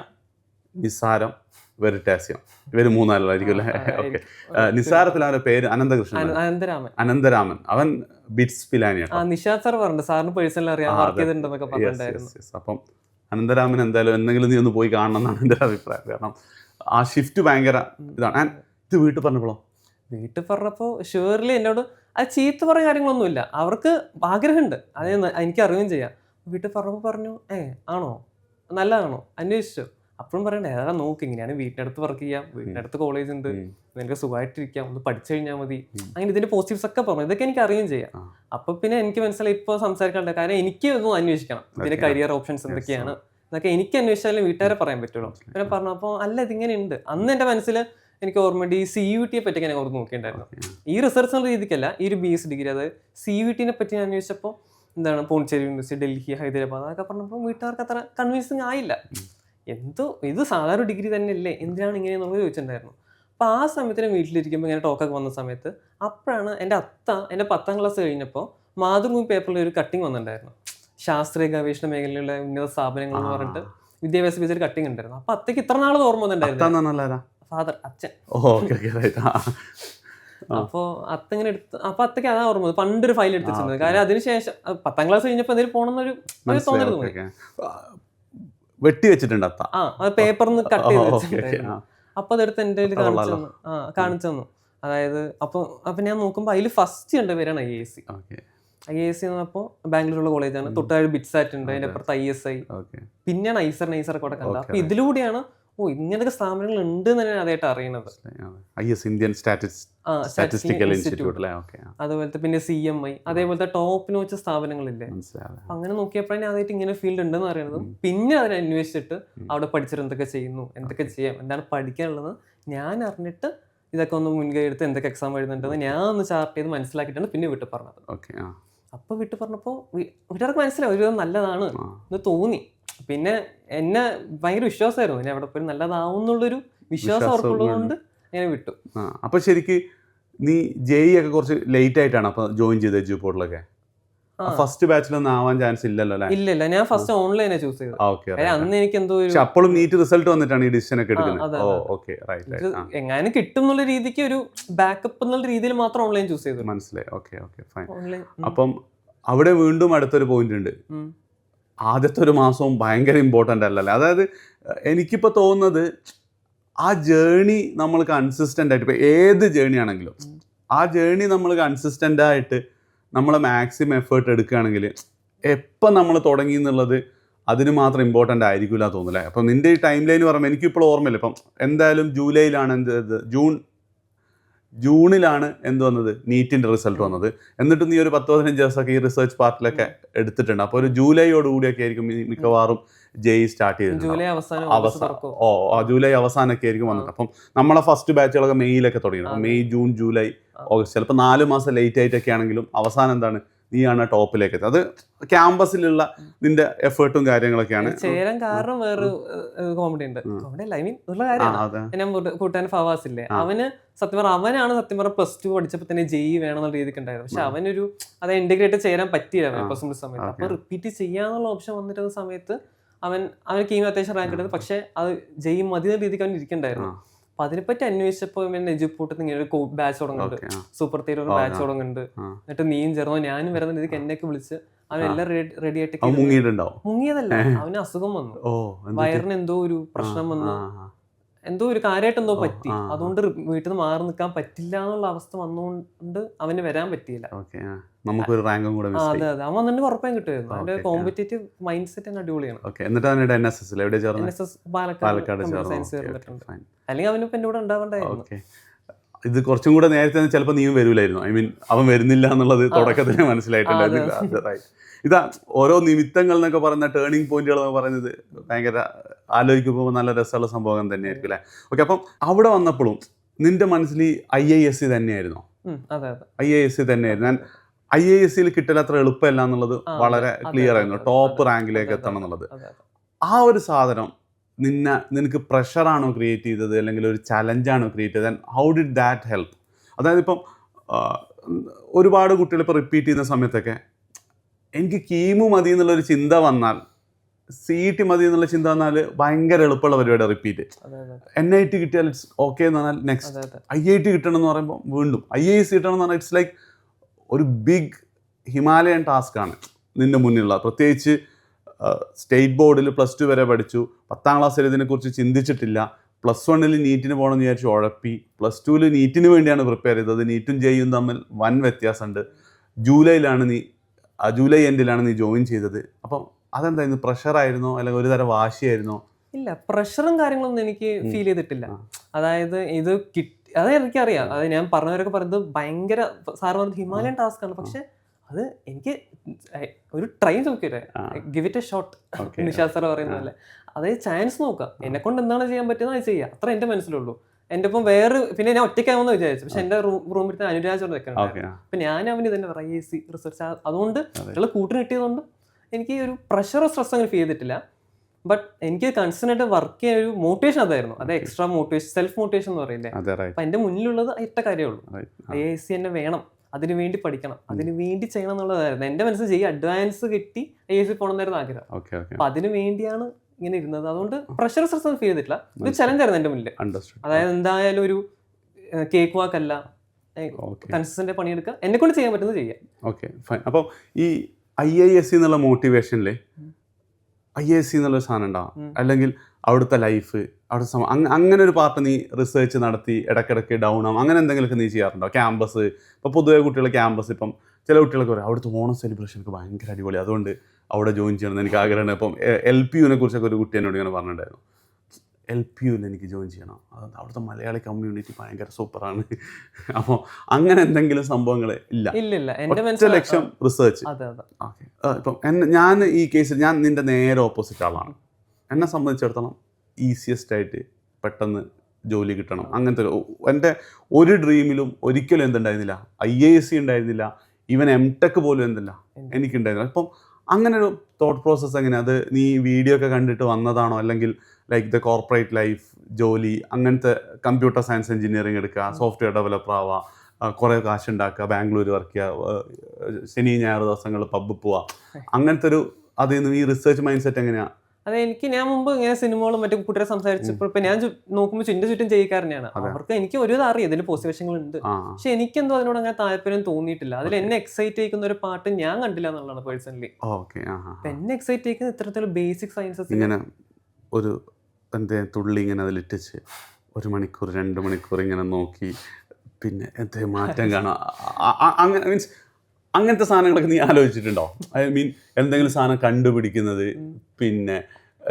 നിസാരം, വെറിറ്റാസിയം, ഇവർ 3 ആളായിരിക്കും അല്ലേ? ഓക്കെ. നിസാരത്തിൽ അവരുടെ പേര് അനന്തരാമൻ. അവൻ ബിറ്റ്സ് പിലാനിയാണ്. നിഷാദ് സാർ പറഞ്ഞു സാറിന് പേഴ്സണൽ അറിയാൻ വർക്ക് ചെയ്തിട്ടുണ്ടെന്നൊക്കെ പറഞ്ഞിട്ടുണ്ടായിരുന്നു. അപ്പം അനന്തരാമൻ എന്തായാലും എന്തെങ്കിലും നീ ഒന്ന് പോയി കാണണം എന്നാണ് എൻ്റെ അഭിപ്രായം. കാരണം ആ ഷിഫ്റ്റ് ഭയങ്കര ഇതാണ്. ഇത് വീട്ടിൽ പറഞ്ഞപ്പോൾ ഷുവർലി എന്നോട് അത് ചീത്ത പറഞ്ഞ കാര്യങ്ങളൊന്നുമില്ല, അവർക്ക് ആഗ്രഹമുണ്ട്, അത് എനിക്ക് അറിയുകയും ചെയ്യാം. വീട്ടിൽ പറഞ്ഞപ്പോൾ പറഞ്ഞു ആണോ നല്ലതാണോ അന്വേഷിച്ചു. അപ്പോഴും പറയണ്ടേ ഏതാ നോക്ക്, ഇങ്ങനെയാണ് വീട്ടിനടുത്ത് വർക്ക് ചെയ്യാം, വീട്ടിനടുത്ത് കോളേജ് ഉണ്ട്, നിനക്ക് സുഖമായിട്ടിരിക്കാം, ഒന്ന് പഠിച്ചു കഴിഞ്ഞാൽ മതി, അങ്ങനെ ഇതിന്റെ പോസിറ്റീവ്സ് ഒക്കെ പറഞ്ഞു. ഇതൊക്കെ എനിക്ക് അറിയുകയും ചെയ്യാം. അപ്പൊ പിന്നെ എനിക്ക് മനസ്സിലായി ഇപ്പോൾ സംസാരിക്കാണ്ട് കാര്യം എനിക്ക് ഒന്നും അന്വേഷിക്കണം, ഇതിന്റെ കരിയർ ഓപ്ഷൻസ് എന്തൊക്കെയാണ് എന്നൊക്കെ എനിക്ക് അന്വേഷിച്ചാലും വീട്ടുകാരെ പറയാൻ പറ്റുള്ളൂ. പിന്നെ പറഞ്ഞു അപ്പോൾ അല്ല ഇതിങ്ങനെ ഉണ്ട്. അന്ന് എൻ്റെ മനസ്സിൽ എനിക്ക് ഓർമ്മയുണ്ട് ഈ CUT പറ്റി ഞാൻ ഓർത്ത് നോക്കിയിട്ടുണ്ടായിരുന്നു. ഈ റിസർച്ച് എന്ന രീതിക്കല്ല, ഈ ഒരു BS ഡിഗ്രി അതായത് CUT പറ്റി ഞാൻ അന്വേഷിച്ചപ്പോൾ എന്താണ് പോണ്ടിച്ചേരി യൂണിവേഴ്സിറ്റി, ഡൽഹി, ഹൈദരാബാദ് അതൊക്കെ പറഞ്ഞപ്പോൾ വീട്ടുകാർക്ക് അത്ര കൺവിൻസിങ് ആയില്ല. എന്തോ ഇത് സാധാരണ ഡിഗ്രി തന്നെയല്ലേ, എന്തിനാണ് ഇങ്ങനെ നമ്മൾ ചോദിച്ചിട്ടുണ്ടായിരുന്നു. അപ്പോൾ ആ സമയത്തിന് വീട്ടിലിരിക്കുമ്പോൾ ഇങ്ങനെ ടോക്കൊക്കെ വന്ന സമയത്ത് അപ്പോഴാണ് എൻ്റെ 10ാം ക്ലാസ് കഴിഞ്ഞപ്പോൾ മാതൃഭൂമി പേപ്പറിൽ ഒരു കട്ടിങ് വന്നിട്ടുണ്ടായിരുന്നു, ശാസ്ത്രീയ ഗവേഷണ മേഖലയിലുള്ള ഉന്നത സ്ഥാപനങ്ങൾ എന്ന് പറഞ്ഞിട്ട് വിദ്യാഭ്യാസ പേജിൽ കട്ടിങ് ഉണ്ടായിരുന്നു. അപ്പോൾ അത്തേക്ക് ഇത്ര നാൾ ഓർമ്മ വന്നിട്ടുണ്ടായിരുന്നു, ഫാദർ അച്ഛൻ. അപ്പോൾ അത്തങ്ങനെ എടുത്ത് അപ്പോൾ അത്തേക്ക് അതാ ഓർമ്മ, പണ്ടൊരു ഫയൽ എടുത്തിട്ടുണ്ട്. കാര്യം അതിനുശേഷം 10ാം ക്ലാസ് കഴിഞ്ഞപ്പോൾ എന്തെങ്കിലും പോകണമെന്നൊരു തോന്നൽ തോന്നി. വെട്ടി വെച്ചിട്ടുണ്ട് പേപ്പറിന്ന് കട്ട് ചെയ്ത് വെച്ചിട്ടുണ്ടായിരുന്നു. അപ്പൊ അതെടുത്ത് എൻ്റെ കാണിച്ചു തന്നു. അതായത് അപ്പൊ ഞാൻ നോക്കുമ്പോൾ അതിൽ ഫസ്റ്റ് ഉണ്ട് പേരാണ് IISc എന്ന് പറഞ്ഞപ്പോൾ ബാംഗ്ലൂരുള്ള കോളേജാണ്. തൊട്ടാഴ് ബിറ്റ്സാറ്റ് ഉണ്ട്, അതിന്റെ അപ്പുറത്ത് ISI, പിന്നെയാണ് ഐസർ ഒക്കെ അവിടെ കണ്ടത്. അപ്പൊ ഇതിലൂടെയാണ് ഓ ഇങ്ങനത്തെ സ്ഥാപനങ്ങൾ ഉണ്ട് എന്ന് തന്നെ അതായിട്ട് അറിയണത്. ഇന്ത്യൻ സ്റ്റാറ്റിസ്റ്റിക്കൽ ഇൻസ്റ്റിറ്റ്യൂട്ട് അല്ലേ? ഓക്കെ. അതുപോലത്തെ പിന്നെ CMI, അതേപോലത്തെ ടോപ്പ് നോച്ച് സ്ഥാപനങ്ങളില്ലേ, അങ്ങനെ നോക്കിയപ്പോഴാണ് അതായിട്ട് ഇങ്ങനെ ഫീൽഡ് ഉണ്ടെന്ന് അറിയുന്നതും. പിന്നെ അതിനെ അന്വേഷിച്ചിട്ട് അവിടെ പഠിച്ചിട്ട് എന്തൊക്കെ ചെയ്യുന്നു, എന്തൊക്കെ ചെയ്യാം, എന്താണ് പഠിക്കാനുള്ളത് ഞാൻ അറിഞ്ഞിട്ട് ഇതൊക്കെ ഒന്ന് മുൻകൈ എടുത്ത് എന്തൊക്കെ എക്സാം എഴുതുന്നുണ്ടെന്ന് ഞാൻ ഒന്ന് ചാർട്ട് ചെയ്ത് മനസ്സിലാക്കിയിട്ടാണ് പിന്നെ വീട്ടിൽ പറഞ്ഞത്. അപ്പോൾ വീട്ടിൽ പറഞ്ഞപ്പോൾ വീട്ടുകാർക്ക് മനസ്സിലായി ഒരു നല്ലതാണ് എന്ന് തോന്നി. പിന്നെ എന്നെ ഭയങ്കര വിശ്വാസമായിരുന്നു, ഇനി അവിടെ പോയി നല്ലതാവും എന്നുള്ളൊരു വിശ്വാസം അവർക്കുള്ളത് കൊണ്ട് ഞാൻ വിട്ടു. അപ്പോൾ ശരിക്ക് നീ JEE ഒക്കെ കുറച്ച് ലേറ്റ് ആയിട്ടാണ് അപ്പോൾ ജോയിൻ ചെയ്തത് എഡ്യൂപോർട്ടിലൊക്കെ? ഫസ്റ്റ് ബാച്ചിലൊന്നും ആവാൻ ചാൻസ് ഇല്ലല്ലോ അല്ലേ? ഇല്ല, ഞാൻ ഫസ്റ്റ് ഓൺലൈനാണ് ചൂസ് ചെയ്തത്. അന്ന് എനിക്ക് എന്തോ അപ്പോഴും നീറ്റ് റിസൾട്ട് വന്നിട്ടാണ് ഈ ഡിസിഷൻ ഒക്കെ എടുക്കുന്നത്. എങ്ങനെ കിട്ടും എന്നുള്ള രീതിക്ക് ഒരു ബാക്കപ്പ് എന്നുള്ള രീതിയിൽ മാത്രം ഓൺലൈൻ ചൂസ് ചെയ്തു. മനസ്സിലായി. Okay fine. അപ്പം അവിടെ വീണ്ടും അടുത്തൊരു പോയിന്റ് ഉണ്ട്. ആദ്യത്തെ ഒരു മാസവും ഭയങ്കര ഇമ്പോർട്ടൻ്റ് അല്ലല്ലേ? അതായത് എനിക്കിപ്പോൾ തോന്നുന്നത് ആ ജേണി നമ്മൾ കൺസിസ്റ്റൻ്റ് ആയിട്ട്, ഇപ്പോൾ ഏത് ജേണി ആണെങ്കിലും ആ ജേണി നമ്മൾ കൺസിസ്റ്റൻ്റ് ആയിട്ട് നമ്മൾ മാക്സിമം എഫേർട്ട് എടുക്കുകയാണെങ്കിൽ എപ്പം നമ്മൾ തുടങ്ങി എന്നുള്ളത് അതിന് മാത്രം ഇമ്പോർട്ടൻ്റ് ആയിരിക്കില്ല തോന്നുന്നില്ലേ? അപ്പം നിൻ്റെ ഈ ടൈം ലൈൻ പറയുമ്പോൾ എനിക്കിപ്പോൾ ഓർമ്മയില്ല. ഇപ്പം എന്തായാലും ജൂലൈയിലാണ് ജൂണിലാണ് എന്ത് വന്നത്, നീറ്റിൻ്റെ റിസൾട്ട് വന്നത്. എന്നിട്ട് നീ ഒരു 10-15 ദിവസമൊക്കെ ഈ റിസർച്ച് പാർട്ടിലൊക്കെ എടുത്തിട്ടുണ്ട്. അപ്പോൾ ഒരു ജൂലൈയോടുകൂടിയൊക്കെ ആയിരിക്കും മിക്കവാറും JEE സ്റ്റാർട്ട് ചെയ്തിട്ടുണ്ട്. ജൂലൈ അവസാനമൊക്കെ ആയിരിക്കും വന്നത്. അപ്പം നമ്മളെ ഫസ്റ്റ് ബാച്ചുകളൊക്കെ മെയ്യിലൊക്കെ തുടങ്ങിയത്. മെയ്, ജൂൺ, ജൂലൈ, ഓഗസ്റ്റ്, ചിലപ്പോൾ 4 മാസം ലേറ്റ് ആയിട്ടൊക്കെ ആണെങ്കിലും അവസാനം എന്താണ്, നീയാണ് ടോപ്പിലേക്ക് എത്തുക. അത് ക്യാമ്പസിലുള്ള നിന്റെ എഫേർട്ടും കാര്യങ്ങളൊക്കെയാണ്. ചേരാൻ കാരണം വേറെ കോമഡി ഉണ്ട്. കോമഡി അല്ല, ഐ മീൻ ഉള്ള കാര്യമാണ്. ഞാൻ കൂട്ടാൻ ഫവാസ് ഇല്ലേ, അവനാണ് സത്യം പറഞ്ഞ +2 പഠിച്ചപ്പോൾ തന്നെ JEE വേണമെന്നുള്ള രീതിക്ക് ഉണ്ടായിരുന്നു. പക്ഷെ അവനൊരു അത് ഇന്റഗ്രേറ്റ് ചെയ്യാൻ പറ്റിയില്ല +1 സമയത്ത്. അപ്പൊ റിപ്പീറ്റ് ചെയ്യാന്നുള്ള ഓപ്ഷൻ വന്നിരുന്ന സമയത്ത് അവന് കീം അത്യാവശ്യം റാങ്ക് എടുത്തത്. പക്ഷെ അത് JEE മതി എന്ന രീതിക്ക് അവൻ ഇരിക്കണ്ടായിരുന്നു. അപ്പൊ അതിനെപ്പറ്റി അന്വേഷിച്ചപ്പോൾ എജുപോർട്ടിൽ ഇങ്ങനെ ഒരു ബാച്ച് തുടങ്ങുന്നുണ്ട്, സൂപ്പർ തീരെ ഒരു ബാച്ച് തുടങ്ങുന്നുണ്ട്. എന്നിട്ട് നീയും ചേർന്നോ ഞാനും വരുന്ന രീതിക്ക് എന്നെയൊക്കെ വിളിച്ച് അവനെല്ലാം റെഡി ആയിട്ട്. മുങ്ങിയതല്ല, അവന് അസുഖം വന്നു, വയറിന് എന്തോ ഒരു പ്രശ്നം വന്നു, എന്തോ ഒരു കാര്യമായിട്ട് എന്തോ പറ്റി. അതുകൊണ്ട് വീട്ടിൽ നിന്ന് മാറി നിൽക്കാൻ പറ്റില്ല എന്നുള്ള അവസ്ഥ വന്നുകൊണ്ട് അവന് വരാൻ പറ്റിയില്ല. അതെ, അവൻ വന്നിട്ട് ഉറപ്പായും കിട്ടുമായിരുന്നു. അവന്റെ കോമ്പറ്റേറ്റീവ് മൈൻഡ് സെറ്റ് തന്നെ അടിപൊളിയാണ്. NSS പാലക്കാട് സയൻസ് ചേർന്നിട്ടുണ്ട്. അല്ലെങ്കിൽ അവനിപ്പോ എന്റെ കൂടെ ഉണ്ടാവണ്ടായിരുന്നു. ഇത് കുറച്ചും കൂടെ നേരത്തെ ചിലപ്പോൾ നീയും വരൂലായിരുന്നു. ഐ മീൻ അവൻ വരുന്നില്ല എന്നുള്ളത് തുടക്കത്തിൽ മനസ്സിലായിട്ടുണ്ട്. ഇതാ ഓരോ നിമിത്തങ്ങൾ എന്നൊക്കെ പറയുന്ന ടേണിംഗ് പോയിന്റുകൾ എന്ന് പറയുന്നത് ഭയങ്കര ആലോചിക്കുമ്പോൾ നല്ല രസമുള്ള സംഭവം തന്നെയായിരിക്കും അല്ലേ? ഓക്കെ. അപ്പം അവിടെ വന്നപ്പോഴും നിന്റെ മനസ്സിൽ IISc തന്നെയായിരുന്നു? IISc തന്നെയായിരുന്നു. ഞാൻ IIScയിൽ കിട്ടൽ അത്ര എളുപ്പമല്ല എന്നുള്ളത് വളരെ ക്ലിയർ ആയിരുന്നു. ടോപ്പ് റാങ്കിലേക്ക് എത്തണം എന്നുള്ളത്. ആ ഒരു സാധനം നിനക്ക് പ്രഷറാണോ ക്രിയേറ്റ് ചെയ്തത്, അല്ലെങ്കിൽ ഒരു ചലഞ്ചാണോ ക്രിയേറ്റ് ചെയ്തത്? How did that help? അതായത് ഇപ്പം ഒരുപാട് കുട്ടികൾ ഇപ്പോൾ റിപ്പീറ്റ് ചെയ്യുന്ന സമയത്തൊക്കെ എനിക്ക് കീമു മതി എന്നുള്ളൊരു ചിന്ത വന്നാൽ, CET മതി എന്നുള്ള ചിന്ത വന്നാൽ ഭയങ്കര എളുപ്പമുള്ള പരിപാടി റിപ്പീറ്റ്. NIT കിട്ടിയാൽ ഇറ്റ്സ് ഓക്കെ എന്ന് പറഞ്ഞാൽ നെക്സ്റ്റ് IIT കിട്ടണം എന്ന് പറയുമ്പോൾ വീണ്ടും IISc കിട്ടണം എന്ന് പറഞ്ഞാൽ ഇറ്റ്സ് ലൈക്ക് ഒരു ബിഗ് ഹിമാലയൻ ടാസ്ക് ആണ് നിൻ്റെ മുന്നിലുള്ള. പ്രത്യേകിച്ച് സ്റ്റേറ്റ് ബോർഡിൽ +2 വരെ പഠിച്ചു, 10ാം ക്ലാസ്സിൽ ഇതിനെക്കുറിച്ച് ചിന്തിച്ചിട്ടില്ല, +1 നീറ്റിന് പോകണമെന്ന് വിചാരിച്ച് ഉഴപ്പി, +2 നീറ്റിന് വേണ്ടിയാണ് പ്രിപ്പയർ ചെയ്തത്. നീറ്റും JEEയും തമ്മിൽ വൻ വ്യത്യാസമുണ്ട്. ജൂലൈ എൻഡിലാണ് നീ ജോയിൻ ചെയ്തത്. അപ്പം അതെന്തായിരുന്നു, പ്രഷറായിരുന്നോ അല്ലെങ്കിൽ ഒരു തരം വാശിയായിരുന്നോ? ഇല്ല, പ്രഷറും കാര്യങ്ങളൊന്നും എനിക്ക് ഫീൽ ചെയ്തിട്ടില്ല. അതായത് ഇത് അത് എനിക്കറിയാം, അത് ഞാൻ പറഞ്ഞവരൊക്കെ പറയുന്നത് ഭയങ്കര സാറ് പറഞ്ഞത് ഹിമാലയൻ ടാസ്ക് ആണ്. പക്ഷെ അത് എനിക്ക് ഒരു ട്രൈ നോക്കിയില്ലേ, give it a shot, Nishad sir പറയുന്ന പോലെ. അതേ ചാൻസ് നോക്കാം, എന്നെ കൊണ്ട് എന്താണ് ചെയ്യാൻ പറ്റുന്നത് അത് ചെയ്യാം, അത്ര എൻ്റെ മനസ്സിലുള്ളൂ. എൻ്റെ ഇപ്പം പിന്നെ ഞാൻ ഒറ്റയ്ക്കാവുമെന്ന് വിചാരിച്ചു. പക്ഷെ എൻ്റെ റൂമിൽ അനുരാജ് വെക്കണം. അപ്പൊ ഞാൻ അവന് തന്നെ IISc റിസർച്ച്, അതുകൊണ്ട് ഉള്ള കൂട്ടിന് കിട്ടിയതുകൊണ്ട് എനിക്ക് ഒരു പ്രഷറോ സ്ട്രെസ് അങ്ങനെ ഫീൽ ചെയ്തിട്ടില്ല. ബട്ട് എനിക്ക് കൺസ്റ്റന്റ് വർക്ക് ചെയ്യാൻ ഒരു മോട്ടിവേഷൻ അതായിരുന്നു. അത് എക്സ്ട്രാ മോട്ടിവേഷൻ, സെൽഫ് മോട്ടിവേഷൻ എന്ന് പറയില്ലേ. അപ്പൊ എൻ്റെ മുന്നിലുള്ളത് ഒറ്റ കാര്യമേ ഉള്ളൂ, IISc തന്നെ വേണം, അതിന് വേണ്ടി പഠിക്കണം, അതിന് വേണ്ടി ചെയ്യണം എന്നുള്ളതായിരുന്നു എൻ്റെ മനസ്സിൽ. അഡ്വാൻസ് കിട്ടി IISc പോകണമെന്നായിരുന്നു ആഗ്രഹം. അപ്പൊ അതിന് വേണ്ടിയാണ് ഇങ്ങനെ ഇരുന്നത്. അതുകൊണ്ട് പ്രഷർ സ്ട്രെസ് ഒന്നും ഫീൽ ചെയ്തിട്ടില്ല. ഇത് ചലഞ്ചായിരുന്നു എൻ്റെ മുന്നിൽ. അതായത് എന്തായാലും ഒരു കേക്ക് വാക്കല്ല, കൺസിസ്റ്റന്റ് പണിയെടുക്കുക, എന്നെ കൊണ്ട് ചെയ്യാൻ പറ്റുന്നത് ചെയ്യാം. Okay fine. അപ്പം ഈ IISc എന്നുള്ള മോട്ടിവേഷനിൽ IISc എന്നുള്ള സാധനം ഉണ്ടാവും, അല്ലെങ്കിൽ അവിടുത്തെ ലൈഫ്, അവിടുത്തെ അങ്ങനെ ഒരു പാർട്ട് നീ റിസർച്ച് നടത്തി ഇടയ്ക്കിടയ്ക്ക് ഡൗൺ ആവും, അങ്ങനെ എന്തെങ്കിലുമൊക്കെ നീ ചെയ്യാറുണ്ടോ? ക്യാമ്പസ്, ഇപ്പോൾ പൊതുവെ കുട്ടികൾ ക്യാമ്പസ്, ഇപ്പം ചില കുട്ടികളൊക്കെ പറയും അവിടുത്തെ ഓണം സെലിബ്രേഷനൊക്കെ ഭയങ്കര അടിപൊളി, അതുകൊണ്ട് അവിടെ ജോയിൻ ചെയ്യണമെന്ന് എനിക്ക് ആഗ്രഹമാണ്. ഇപ്പം LPUവിനെ കുറിച്ചൊക്കെ ഒരു കുട്ടി എന്നോട് ഇങ്ങനെ പറഞ്ഞിട്ടുണ്ടായിരുന്നു. LPUവിൽ എനിക്ക് ജോയിൻ ചെയ്യണം, അത് അവിടുത്തെ മലയാളി കമ്മ്യൂണിറ്റി ഭയങ്കര സൂപ്പറാണ്. അപ്പോൾ അങ്ങനെ എന്തെങ്കിലും സംഭവങ്ങൾ ഇല്ല? ഇല്ല എൻ്റെ ഒറ്റ ലക്ഷ്യം റിസർച്ച്. അതെ അതെ. ഓക്കെ. ഇപ്പം ഞാൻ ഈ കേസിൽ ഞാൻ നിൻ്റെ നേരെ ഓപ്പോസിറ്റ് ആളാണ്. എന്നെ സംബന്ധിച്ചിടത്തോളം ഈസിയസ്റ്റ് ആയിട്ട് പെട്ടെന്ന് ജോലി കിട്ടണം അങ്ങനത്തെ എൻ്റെ ഒരു ഡ്രീമിലും ഒരിക്കലും എന്തുണ്ടായിരുന്നില്ല, IAS ഉണ്ടായിരുന്നില്ല, ഈവൻ MTech പോലും എന്തില്ല എനിക്കുണ്ടായിരുന്നില്ല. അപ്പം അങ്ങനെ ഒരു തോട്ട് പ്രോസസ്സ് എങ്ങനെയാണ്? അത് നീ വീഡിയോ ഒക്കെ കണ്ടിട്ട് വന്നതാണോ, അല്ലെങ്കിൽ ലൈക്ക് ദ കോർപ്പറേറ്റ് ലൈഫ് ജോലി അങ്ങനത്തെ കമ്പ്യൂട്ടർ സയൻസ് എഞ്ചിനീയറിംഗ് എടുക്കുക, സോഫ്റ്റ്വെയർ ഡെവലപ്പർ ആവുക, കുറേ കാശ് ഉണ്ടാക്കുക, ബാംഗ്ലൂർ വർക്ക് ചെയ്യുക, ശനി ഞായർ ദിവസങ്ങൾ പബ്ബ് പോവുക, അങ്ങനത്തെ ഒരു അതിൽ നിന്ന് ഈ റിസർച്ച് മൈൻഡ് സെറ്റ് എങ്ങനെയാണ്? അതെ, എനിക്ക് ഞാൻ മുമ്പ് ഇങ്ങനെ സിനിമകളും മറ്റു കുട്ടികളെ സംസാരിച്ചപ്പോൾ ഇപ്പൊ ഞാൻ നോക്കുമ്പോൾ ചുറ്റും ചെയ്യിക്കാരനെയാണ്. അവർക്ക് എനിക്ക് ഒരു അറിയാം ഇതിൽ പോസിറ്റീവശങ്ങളുണ്ട്, പക്ഷെ എനിക്കെന്തോ അതിനോട് അങ്ങനെ താല്പര്യം തോന്നിയിട്ടില്ല. അതിൽ എന്നെ എക്സൈറ്റ് ചെയ്യിക്കുന്ന ഒരു പാട്ട് ഞാൻ കണ്ടില്ല എന്നുള്ളതാണ് പേഴ്സണലി. എന്നെ എക്സൈറ്റ് ചെയ്യിക്കുന്ന ഇത്തരത്തിലുള്ള ബേസിക് സയൻസസ് ഇങ്ങനെ ഒരു എന്തേ തുള്ളി ഇങ്ങനെ അതിലിട്ടിച്ച് 1 മണിക്കൂർ 2 മണിക്കൂർ ഇങ്ങനെ നോക്കി പിന്നെ എന്തേ മാറ്റം കാണാം, അങ്ങനെ മീൻസ് അങ്ങനത്തെ സാധനങ്ങളൊക്കെ നീ ആലോചിച്ചിട്ടുണ്ടോ? ഐ മീൻ എന്തെങ്കിലും സാധനം കണ്ടുപിടിക്കുന്നത്, പിന്നെ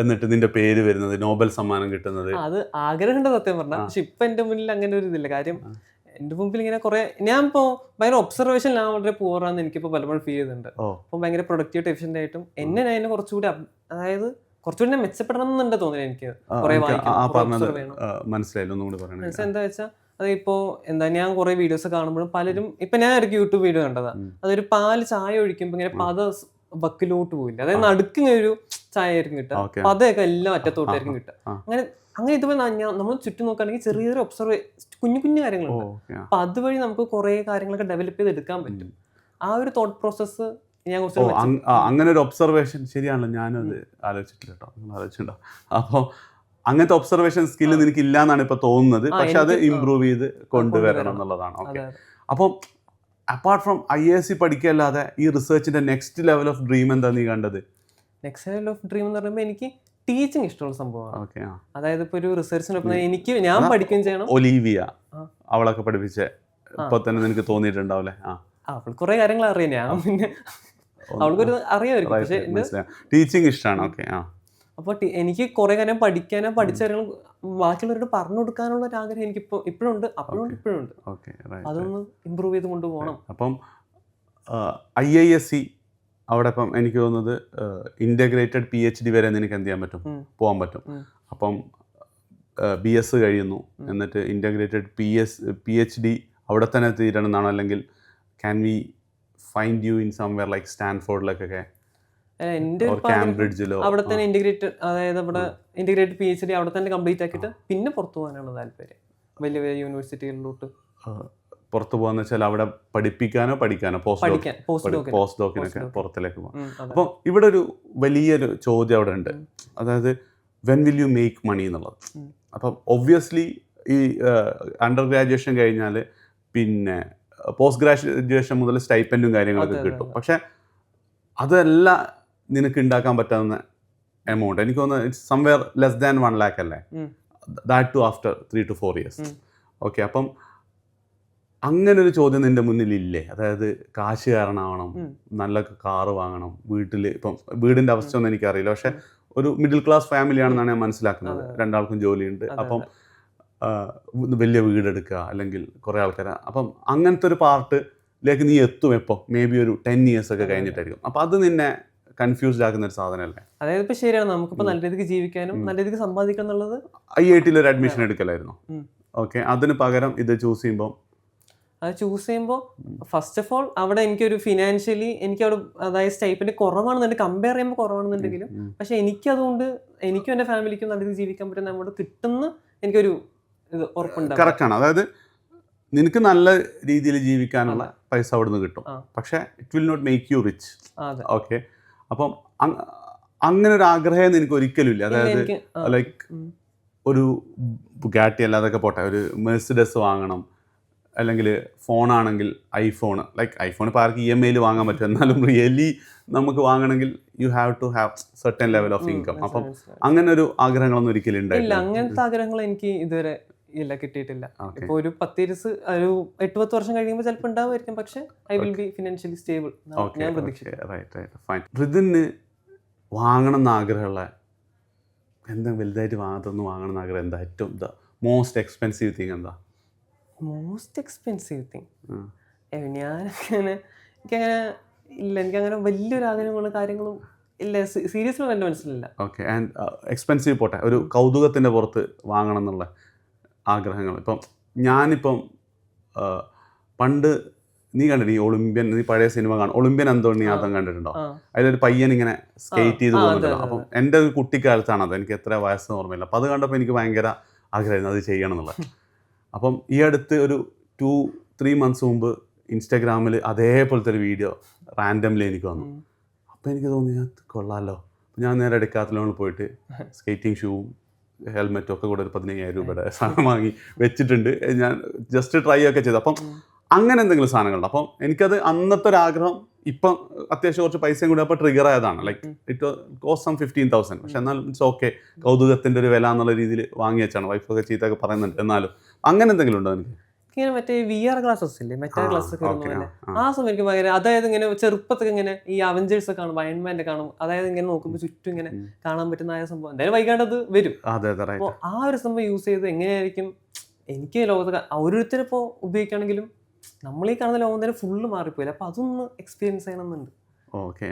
എന്നിട്ട് നിന്റെ പേര് വരുന്നത്, നോബൽ സമ്മാനം കിട്ടുന്നത്? അത് ആഗ്രഹമുണ്ട് സത്യം പറഞ്ഞാൽ, പക്ഷെ ഇപ്പൊ എന്റെ മുന്നിൽ അങ്ങനെ ഒരു ഇതില്ല. കാര്യം എന്റെ മുമ്പിൽ ഇങ്ങനെ കുറെ ഞാൻ ഇപ്പോ ഭയങ്കര ഒബ്സർവേഷൻ ഞാൻ വളരെ പൂറാന്ന് എനിക്കിപ്പോ പലപ്പോഴും ഫീൽ ചെയ്തിട്ടുണ്ട്. അപ്പൊ ഭയങ്കര പ്രൊഡക്റ്റീവ് എഫിഷ്യന്റ് ആയിട്ടും ഞാൻ കുറച്ചുകൂടി അതായത് കുറച്ചുകൂടി ഞാൻ മെച്ചപ്പെടണം എന്നുണ്ട് തോന്നുന്നത് എനിക്ക്. കുറെ മനസ്സിലായില്ല എന്താ വെച്ചാൽ അതിപ്പോ ഞാൻ കുറെ വീഡിയോസ് കാണുമ്പോഴും പലരും ഇപ്പൊ ഞാൻ ഒരു യൂട്യൂബ് വീഡിയോ കണ്ടതാ, അതൊരു പാല് ചായ ഒഴിക്കുമ്പോ ഇങ്ങനെ പത ബക്കിലോട്ട് പോയില്ല, അതായത് നടുക്ക് ഇങ്ങനെ ഒരു ചായ ആയിരിക്കും കിട്ടുക, പതയൊക്കെ എല്ലാം അറ്റത്തോട്ടായിരിക്കും കിട്ടുക. അങ്ങനെ ഇതുപോലെ നമ്മൾ ചുറ്റും നോക്കുകയാണെങ്കിൽ ചെറിയൊരു കുഞ്ഞു കാര്യങ്ങളുണ്ട്. അപ്പൊ അതുവഴി നമുക്ക് കുറെ കാര്യങ്ങളൊക്കെ ഡെവലപ്പ് ചെയ്തെടുക്കാൻ പറ്റും. ആ ഒരു തോട്ട് പ്രോസസ്സ് അങ്ങനെ ഒരു ഒബ്സർവേഷൻ ശരിയാണല്ലോ, ഞാനും അത് ആലോചിച്ചിട്ടില്ല കേട്ടോ, നിങ്ങൾ ആലോചിച്ചിട്ടുണ്ടോ? അപ്പോൾ അങ്ങനത്തെ ഒബ്സർവേഷൻ സ്കില്ല് നിനക്ക് ഇല്ല എന്നാണ് ഇപ്പൊ തോന്നുന്നത്, പക്ഷെ അത് ഇമ്പ്രൂവ് ചെയ്ത് കൊണ്ടുവരണം എന്നുള്ളതാണ്. ഓക്കെ. അപ്പം അപ്പാർട്ട് ഫ്രം IAS പഠിക്കല്ലാതെ ഈ റിസർച്ചിന്റെ നെക്സ്റ്റ് ലെവൽ ഓഫ് ഡ്രീം എന്താ നീ കണ്ടത്? നെക്സ്റ്റ് ലെവൽ ഓഫ് ഡ്രീം എന്ന് പറയുമ്പോൾ എനിക്ക് ടീച്ചിങ് ഇഷ്ടമുള്ള സംഭവമാണ്. ഓക്കെ. അതായത് ഇപ്പൊ ഒരു റിസർച്ചിനൊപ്പം ഞാൻ പഠിക്കുകയും ചെയ്യണം. ഒലീവിയ അവളൊക്കെ പഠിപ്പിച്ച ഇപ്പൊ തന്നെ നിനക്ക് തോന്നിയിട്ടുണ്ടാവില്ലേ? അവൾ കുറെ കാര്യങ്ങൾ അറിയാം, ഞാൻ പിന്നെ അവൾക്കൊരു അറിയാമായിരിക്കും. ടീച്ചിങ് ഇഷ്ടമാണ്. ഓക്കെ. അപ്പോൾ എനിക്ക് കുറെ കാര്യം പഠിക്കാനോ പഠിച്ച കാര്യങ്ങൾ ബാക്കിയുള്ളവരോട് പറഞ്ഞു കൊടുക്കാനുള്ള ഒരു ആഗ്രഹം എനിക്ക് ഇപ്പോഴും ഉണ്ട്. അതൊന്ന് ഇമ്പ്രൂവ് ചെയ്ത് കൊണ്ടുപോകണം. അപ്പം IISc അവിടെ ഇപ്പം എനിക്ക് തോന്നുന്നത് ഇൻ്റഗ്രേറ്റഡ് PhD വരെ നിനക്ക് എന്ത് ചെയ്യാൻ പറ്റും, പോകാൻ പറ്റും. അപ്പം BS കഴിയുന്നു, എന്നിട്ട് ഇൻ്റഗ്രേറ്റഡ് PhD അവിടെ തന്നെ തീരണം എന്നാണോ, അല്ലെങ്കിൽ can we find you in somewhere like സ്റ്റാൻഫോർഡിലൊക്കെ, എന്റെ അവിടെ തന്നെ ഇന്റഗ്രേറ്റഡ്, അതായത് അവിടെ ഇന്റഗ്രേറ്റഡ് PhD അവിടെ തന്നെ കംപ്ലീറ്റ് ആക്കിയിട്ട് പിന്നെ പുറത്തു പോകാനാണ് താല്പര്യം, വലിയ വലിയ യൂണിവേഴ്സിറ്റികളിലോട്ട്. പുറത്തു പോകാന്ന് വെച്ചാൽ അവിടെ പഠിപ്പിക്കാനോ പോസ്റ്റ് ഡോക്കിനൊക്കെ പുറത്തിലേക്ക് പോകാം. അപ്പം ഇവിടെ ഒരു വലിയൊരു ചോദ്യം അവിടെ ഉണ്ട്, അതായത് when will you make money എന്നുള്ളത്. അപ്പം ഒബ്വിയസ്ലി ഈ അണ്ടർ ഗ്രാജുവേഷൻ കഴിഞ്ഞാൽ പിന്നെ പോസ്റ്റ് ഗ്രാജുവേഷൻ മുതൽ സ്റ്റൈപ്പൻഡും കാര്യങ്ങളൊക്കെ കിട്ടും. പക്ഷെ അതല്ല നിനക്ക് ഉണ്ടാക്കാൻ പറ്റാവുന്ന എമൗണ്ട്. എനിക്ക് തോന്നുന്നത് it's somewhere less than 1 lakh അല്ലേ, that too after 3 to 4 years. Okay. അപ്പം അങ്ങനെ ഒരു ചോദ്യം നിൻ്റെ മുന്നിലില്ലേ? അതായത് കാശ് കാരണമാവണം, നല്ല കാറ് വാങ്ങണം, വീട്ടിൽ ഇപ്പം വീടിൻ്റെ അവസ്ഥ ഒന്നും എനിക്കറിയില്ല, പക്ഷെ ഒരു മിഡിൽ ക്ലാസ് ഫാമിലി ആണെന്നാണ് ഞാൻ മനസ്സിലാക്കുന്നത്. 2 ആൾക്കും ജോലിയുണ്ട്. അപ്പം വലിയ വീടെടുക്കുക, അല്ലെങ്കിൽ കുറേ ആൾക്കാർ. അപ്പം അങ്ങനത്തെ ഒരു പാർട്ടിലേക്ക് നീ എത്തും എപ്പോൾ? മേ ബി ഒരു 10 years ഒക്കെ കഴിഞ്ഞിട്ടായിരിക്കും. അപ്പം അത് നിന്നെ കൺഫ്യൂസ്ഡ് ആക്കുന്ന ഒരു സാധനമല്ലേ? അതായത് ഇപ്പൊ ശരിയാണ്, നമുക്കിപ്പോൾ നല്ല രീതിക്ക് ജീവിക്കാനും നല്ല രീതിക്ക് സമ്പാദിക്കണം എന്നുള്ളത്. IIT ഒരു അഡ്മിഷൻ എടുക്കലായിരുന്നു. ഓക്കെ. അതിന് പകരം ഇത് ചൂസ് ചെയ്യുമ്പോൾ ഫസ്റ്റ് ഓഫ് ഓൾ അവിടെ എനിക്കൊരു ഫിനാൻഷ്യലി എനിക്ക് അവിടെ, അതായത് സ്റ്റൈപ്പൻഡ് കുറവാണെന്നുണ്ടെങ്കിൽ കമ്പയർ ചെയ്യുമ്പോൾ കുറവാണെന്നുണ്ടെങ്കിലും, പക്ഷെ എനിക്കതുകൊണ്ട് എനിക്കും എൻ്റെ ഫാമിലിക്കും നല്ല രീതിയിൽ ജീവിക്കാൻ പറ്റുന്ന അങ്ങോട്ട് കിട്ടുന്ന എനിക്കൊരു ഇത് ഉറപ്പുണ്ട്. കറക്റ്റാണ്. അതായത് നിനക്ക് നല്ല രീതിയിൽ ജീവിക്കാനുള്ള പൈസ അവിടെ നിന്ന് കിട്ടും, പക്ഷെ it will not make you rich. Okay. അപ്പം അങ്ങനെ ഒരു ആഗ്രഹം നിനക്ക് ഒരിക്കലും ഇല്ല? അതായത് ലൈക്ക് ഒരു ബുഗാട്ടി അല്ലാതൊക്കെ പോട്ടെ, ഒരു മെഴ്സിഡസ് വാങ്ങണം, അല്ലെങ്കിൽ ഫോണാണെങ്കിൽ ഐഫോൺ, ലൈക്ക് ഐഫോൺ ഇപ്പോൾ ആർക്ക് EMI വാങ്ങാൻ പറ്റും, എന്നാലും റിയലി നമുക്ക് വാങ്ങണമെങ്കിൽ you have to have certain level of income. അപ്പം അങ്ങനെ ഒരു ആഗ്രഹങ്ങളൊന്നും ഒരിക്കലും ഉണ്ടായില്ല? അങ്ങനത്തെ ആഗ്രഹങ്ങൾ എനിക്ക് ഇതുവരെ ഇല്ല, കിട്ടിയിട്ടില്ല. ഇപ്പോൾ ഒരു 8-10 വർഷം കഴിയുമ്പോൾ ചിലപ്പോൾ ഉണ്ടാവുമായിരിക്കും, പക്ഷെ I will be financially stable ഞാൻ പ്രതീക്ഷിക്കുന്നു. റിതിന് വാങ്ങണം എന്ന് ആഗ്രഹമുള്ള എന്താ വലുതായിട്ട് വാങ്ങണം എന്ന് ആഗ്രഹം എന്താ? ഏറ്റവും മോസ്റ്റ് എക്സ്പെൻസീവ് തിങ് എന്താ? മോസ്റ്റ് എക്സ്പെൻസീവ് തിങ് ഞാനങ്ങനെ എനിക്കങ്ങനെ ഇല്ല, എനിക്കങ്ങനെ വലിയൊരു ആഗ്രഹങ്ങളും കാര്യങ്ങളും ഇല്ല. സീരിയസ്ലി എൻ്റെ മനസ്സിലില്ല. ഓക്കെ. ആൻഡ് എക്സ്പെൻസീവ് പോട്ടെ, ഒരു കൗതുകത്തിൻ്റെ പുറത്ത് വാങ്ങണം എന്നുള്ള ആഗ്രഹങ്ങൾ. ഇപ്പം ഞാനിപ്പം പണ്ട് നീ കണ്ടിട്ട് ഈ ഒളിമ്പ്യൻ, നീ പഴയ സിനിമ കാണും, ഒളിമ്പ്യൻ അന്തോണിയാട്ടം കണ്ടിട്ടുണ്ടോ? അതിലൊരു പയ്യൻ ഇങ്ങനെ സ്കേറ്റ് ചെയ്ത് പോകുന്നുണ്ടല്ലോ. അപ്പം എൻ്റെ ഒരു കുട്ടിക്കാലത്താണത്, എനിക്ക് എത്ര വയസ്സെന്ന് ഓർമ്മയില്ല. അപ്പോൾ അത് കണ്ടപ്പോൾ എനിക്ക് ഭയങ്കര ആഗ്രഹമായിരുന്നു അത് ചെയ്യണം എന്നുള്ളത്. അപ്പം ഈ അടുത്ത് ഒരു 2-3 months മുമ്പ് ഇൻസ്റ്റാഗ്രാമിൽ അതേപോലത്തെ ഒരു വീഡിയോ റാൻഡംലി എനിക്ക് വന്നു. അപ്പോൾ എനിക്ക് തോന്നി അത് കൊള്ളാമല്ലോ. ഞാൻ നേരെ ഡെക്കാത്ലോണിൽ പോയിട്ട് സ്കേറ്റിംഗ് ഷൂവും ഹെൽമെറ്റും ഒക്കെ കൂടെ ഒരു 15,000 രൂപയുടെ സാധനം വാങ്ങി വെച്ചിട്ടുണ്ട്. ഞാൻ ജസ്റ്റ് ട്രൈ ഒക്കെ ചെയ്തു. അപ്പം അങ്ങനെ എന്തെങ്കിലും സാധനങ്ങളുണ്ട്. അപ്പം എനിക്കത് അന്നത്തെ ഒരു ആഗ്രഹം ഇപ്പം അത്യാവശ്യം കുറച്ച് പൈസയും കൂടി അപ്പോൾ ട്രിഗർ ആയതാണ്. Like it cost some 15,000. പക്ഷെ എന്നാലും ഇറ്റ്സ് ഓക്കെ, കൗതുകത്തിൻ്റെ ഒരു വില എന്നുള്ള രീതിയിൽ വാങ്ങി വെച്ചാണ്. വൈഫൊക്കെ ചീത്തൊക്കെ പറയുന്നുണ്ട്. എന്നാലും അങ്ങനെ എന്തെങ്കിലും ഉണ്ടോ എനിക്ക്? ഇങ്ങനെ മറ്റേ VR ഗ്ലാസസ് ഇല്ലേ, മെറ്റാ ഗ്ലാസ് ഒക്കെ ഇരുന്ന ആ സമയം എനിക്ക് ഭയങ്കര, അതായത് ഇങ്ങനെ ചെറുപ്പത്തൊക്കെ ഇങ്ങനെ ഈ അവഞ്ചേഴ്സ് ഒക്കെ കാണും, അയൺമാൻ്റെ കാണും, അതായത് ഇങ്ങനെ നോക്കുമ്പോൾ ചുറ്റും ഇങ്ങനെ കാണാൻ പറ്റുന്ന ആ സംഭവം എന്തായാലും വൈകാണ്ടത് വരും. അപ്പോൾ ആ ഒരു സംഭവം യൂസ് ചെയ്ത് എങ്ങനെയായിരിക്കും എനിക്ക് ലോകത്ത് ഓരോരുത്തരിപ്പോൾ ഉപയോഗിക്കുകയാണെങ്കിലും നമ്മൾ ഈ കാണുന്ന ലോകം തന്നെ ഫുള്ള് മാറിപ്പോയില്ല. അപ്പോൾ അതൊന്ന് എക്സ്പീരിയൻസ് ചെയ്യണമെന്നുണ്ട്. ഓക്കെ.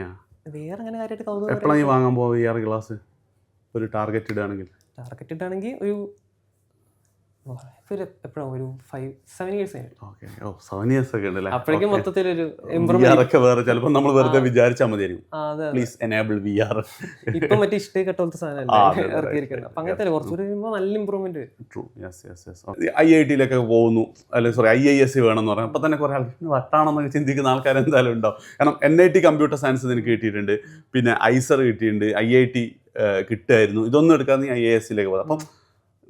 വേറെ അങ്ങനെ കാര്യമായിട്ട് കൗതുകം എപ്പോഴാണ് വാങ്ങാൻ പോകുക VR ഗ്ലാസ്? ഒരു ടാർഗറ്റ് ഇടുകയാണെങ്കിൽ ഒരു എപ്പോഴാണ് ഒരു 5-7 years കഴിഞ്ഞു. ഓക്കെ. 7 years ഒക്കെ ഉണ്ടല്ലേ? അപ്പോഴേക്കും മൊത്തത്തിലൊരു വേറെ ചിലപ്പോൾ നമ്മൾ വെറുതെ വിചാരിച്ചാൽ മതിയായിരിക്കും. Please enable VR. ഇപ്പൊ മറ്റേ ഇഷ്ടേ കട്ടോലത്തെ സാധനം ഇറക്കിയിരിക്കുന്നത്. അപ്പൊ അങ്ങനത്തെ കുറച്ചുകൂടി നല്ല ഇമ്പ്രൂവ്മെന്റ് വരും. ട്രൂ. IIT-യിലൊക്കെ പോകുന്നു, അല്ലെങ്കിൽ IISc വേണമെന്ന് പറഞ്ഞാൽ അപ്പോൾ തന്നെ കുറേ ആൾക്കാർ വട്ടാണെന്നൊക്കെ ചിന്തിക്കുന്ന ആൾക്കാർ എന്തായാലും ഉണ്ടാവും. കാരണം NIT കമ്പ്യൂട്ടർ സയൻസ് എനിക്ക് കിട്ടിയിട്ടുണ്ട്, പിന്നെ ഐസർ കിട്ടിയിട്ടുണ്ട്, IIT കിട്ടുമായിരുന്നു. ഇതൊന്നും എടുക്കാതെ നീ IAS-ലേക്ക് പോകും. അപ്പം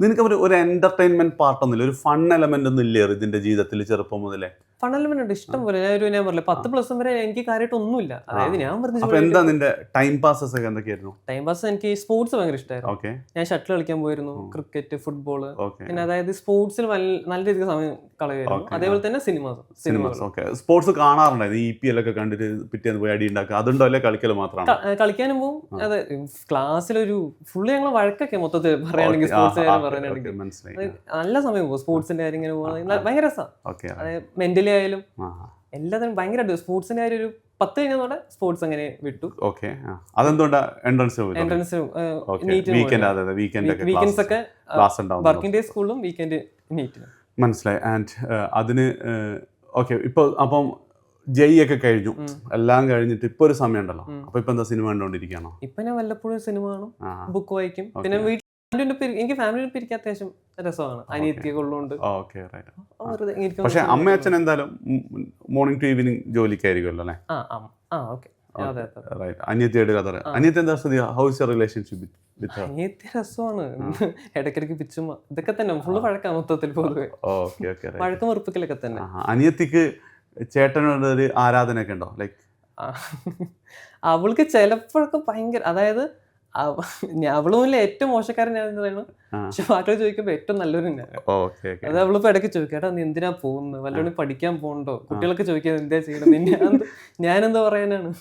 നിനക്ക് ഒരു എന്റർടൈൻമെന്റ് പാർട്ടൊന്നുമില്ല, ഒരു ഫൺ എലമെന്റ് ഒന്നും ഇല്ലേ ഇതിന്റെ ജീവിതത്തിൽ ചെറുപ്പം മുതലേ? ഫൺ എലമെന്റ് ഉണ്ട് ഇഷ്ടം പോലെ. ഞാൻ പറഞ്ഞില്ല 10+ വരെ എനിക്ക് കാര്യമായിട്ട് ഒന്നുമില്ല. അതായത് ഞാൻ പറഞ്ഞ എന്താ നിന്റെ ടൈം പാസസ് ഒക്കെ എന്തൊക്കെയായിരുന്നു? ടൈം പാസ് എനിക്ക് സ്പോർട്സ് ഭയങ്കര ഇഷ്ടമായിരുന്നു. ഓക്കെ. ഞാൻ ഷട്ടിൽ കളിക്കാൻ പോയിരുന്നു, ക്രിക്കറ്റ്, ഫുട്ബോള്. പിന്നെ അതായത് സ്പോർട്സിൽ നല്ല രീതിക്ക് സമയം കളയുമായിരുന്നു. അതേപോലെ തന്നെ സിനിമ. സ്പോർട്സ് കാണാറുണ്ടായിരുന്നു? EPL ഒക്കെ കണ്ടിട്ട് പിറ്റേന്ന് പോയി അടി ഉണ്ടാക്കുക അതുണ്ടോ, അല്ലെ കളിക്കൽ മാത്രമാണ്? കളിക്കാനും പോകും. അതെ, ക്ലാസ്സിലൊരു ഫുള്ള് ഞങ്ങൾ വഴക്കൊക്കെ മൊത്തത്തിൽ പറയുകയാണെങ്കിൽ സ്പോർട്സ് പറയുകയാണെങ്കിൽ നല്ല സമയം പോകും. സ്പോർട്സിന്റെ കാര്യം ഇങ്ങനെ പോകുന്നത് ഭയങ്കര രസമാണ്. മെന്റലി ആയാലും എല്ലാത്തിനും ഭയങ്കര സ്പോർട്സിന്റെ കാര്യം. ഒരു 10 കഴിഞ്ഞതോടെ സ്പോർട്സ് അങ്ങനെ വിട്ടു. ഓക്കെ. അതെന്തുകൊണ്ടാ? എൻട്രൻസ് വീക്കെൻഡ്സ് ഒക്കെ വർക്കിംഗ് ഡേ സ്കൂളിലും വീക്കെൻഡ് നീറ്റിലും. മനസ്സിലായി. ആൻഡ് അതിന് ഓക്കെ. ഇപ്പോൾ അപ്പം JEE ഒക്കെ കഴിഞ്ഞു, എല്ലാം കഴിഞ്ഞിട്ട് ഇപ്പൊ ഒരു സമയം ഉണ്ടല്ലോ, അപ്പൊ ഇപ്പൊ എന്താ സിനിമ കണ്ടോണ്ടിരിക്കുകയാണോ? ഇപ്പൊ ഞാൻ വല്ലപ്പോഴും സിനിമ കാണും, ബുക്ക് വായിക്കും. പിന്നെ എനിക്ക് ഫാമിലി പിരിക്കാൻ അത്യാവശ്യം രസമാണ്, അനിയത്തിയൊക്കെ ഉള്ളതുകൊണ്ട്. പക്ഷെ അമ്മ അച്ഛൻ എന്തായാലും മോർണിംഗ് ടു ഈവനിങ് ജോലിക്കായിരിക്കുമല്ലോ അല്ലേ? അനിയത്തിയായിട്ട് കഥ. അനിയത്തി എന്താ സ്ഥിതി? How is your relationship with Har? അനിയത്തി രസമാണ്, ഇടയ്ക്കിടയ്ക്ക് പിച്ചുമ്മ ഇതൊക്കെ തന്നെ. ഫുള്ള് വഴക്കാണ് മൊത്തത്തിൽ. പൊതുവെ വഴക്കം വെറുപ്പിക്കലൊക്കെ തന്നെ. അനിയത്തിക്ക് ചേട്ടനോട് ഒരു ആരാധനയൊക്കെ ഉണ്ടോ? ലൈക്ക് അവൾക്ക് ചിലപ്പോഴൊക്കെ ഭയങ്കര, അതായത് അവളുമില്ല ഏറ്റവും മോശക്കാരൻ ഞാൻ പറയുന്നത്. പക്ഷെ ബാക്കിയുള്ള ചോദിക്കുമ്പോ ഏറ്റവും നല്ലൊരു അത് അവളിപ്പോ ഇടയ്ക്ക് ചോദിക്കും, ഏട്ടാ നീ എന്തിനാ പോകുന്നത്, വല്ലവരും പഠിക്കാൻ പോകണ്ടോ, കുട്ടികളൊക്കെ ചോദിക്കാൻ എന്താ ചെയ്യണം, ഞാനെന്താ പറയാനാണ്.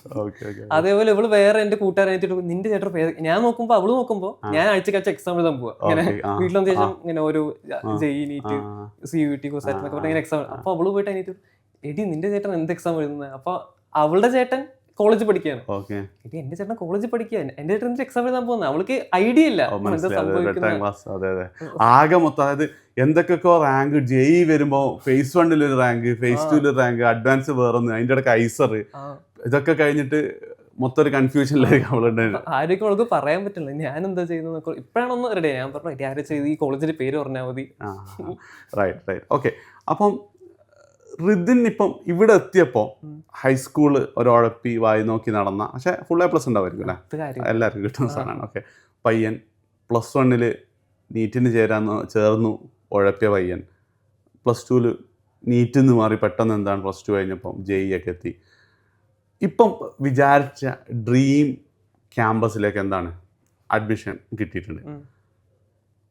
അതേപോലെ ഇവള് വേറെ എന്റെ കൂട്ടുകാരായിട്ട് നിന്റെ ചേട്ടൻ ഞാൻ നോക്കുമ്പോ അവള് നോക്കുമ്പോ ഞാൻ ആഴ്ചക്കാഴ്ച എക്സാം എഴുതാൻ പോവാ. ഇങ്ങനെ വീട്ടിലെന്ന് ശേഷം ഇങ്ങനെ ഓരോ JEE, NEET, CUT, COSAT എന്നൊക്കെ പറഞ്ഞ ഇങ്ങനെ എക്സാം. അപ്പൊ അവള് പോയിട്ട് എനിക്ക് എടി നിന്റെ ചേട്ടൻ എന്ത് എക്സാം എഴുതുന്നത്? അപ്പൊ അവളുടെ ചേട്ടൻ കോളേജ് പഠിക്കുകയാണ്. എന്റെ ചേട്ടൻ കോളേജ് പഠിക്കുക, എന്റെ ചേട്ടൻ എക്സാം എഴുതാൻ പോകുന്നത്. അവൾക്ക് ഐഡിയ ഇല്ല ആകെ മൊത്തം. അതായത് എന്തൊക്കെയൊക്കെ റാങ്ക് JEE വരുമ്പോ phase 1 ഒരു റാങ്ക്, phase 2 ഒരു റാങ്ക്, അഡ്വാൻസ് വേറൊന്ന്, അതിന്റെ ഇടയ്ക്ക് ഐസർ, ഇതൊക്കെ കഴിഞ്ഞിട്ട് മൊത്തം ഒരു കൺഫ്യൂഷനിലേക്ക് അവളുണ്ടായിരുന്നു. ആരൊക്കെ അവൾക്ക് പറയാൻ പറ്റില്ല ഞാൻ എന്താ ചെയ്യുന്നത്. ഇപ്പോഴാണ് ഒന്ന് റെഡി. ഞാൻ പറഞ്ഞു ആരെ ചെയ്ത് ഈ കോളേജിന്റെ പേര് പറഞ്ഞാൽ മതി. റൈറ്റ്. ഓക്കെ. അപ്പം റിദിൻ ഇപ്പം ഇവിടെ എത്തിയപ്പോൾ ഹൈസ്കൂള് ഒരൊഴപ്പി വായി നോക്കി നടന്ന, പക്ഷെ ഫുൾ A+ ഉണ്ടാവുമായിരിക്കും അല്ലേ? എല്ലാവർക്കും കിട്ടുന്ന സാധനമാണ്. ഓക്കെ. പയ്യൻ +1 നീറ്റിന് ചേർന്നു, ഉഴപ്പിയ പയ്യൻ +2 നീറ്റിൽ നിന്ന് മാറി പെട്ടെന്ന് എന്താണ് +2 കഴിഞ്ഞപ്പം JEE ഒക്കെ എത്തി. ഇപ്പം വിചാരിച്ച ഡ്രീം ക്യാമ്പസിലേക്ക് എന്താണ് അഡ്മിഷൻ കിട്ടിയിട്ടുണ്ട്.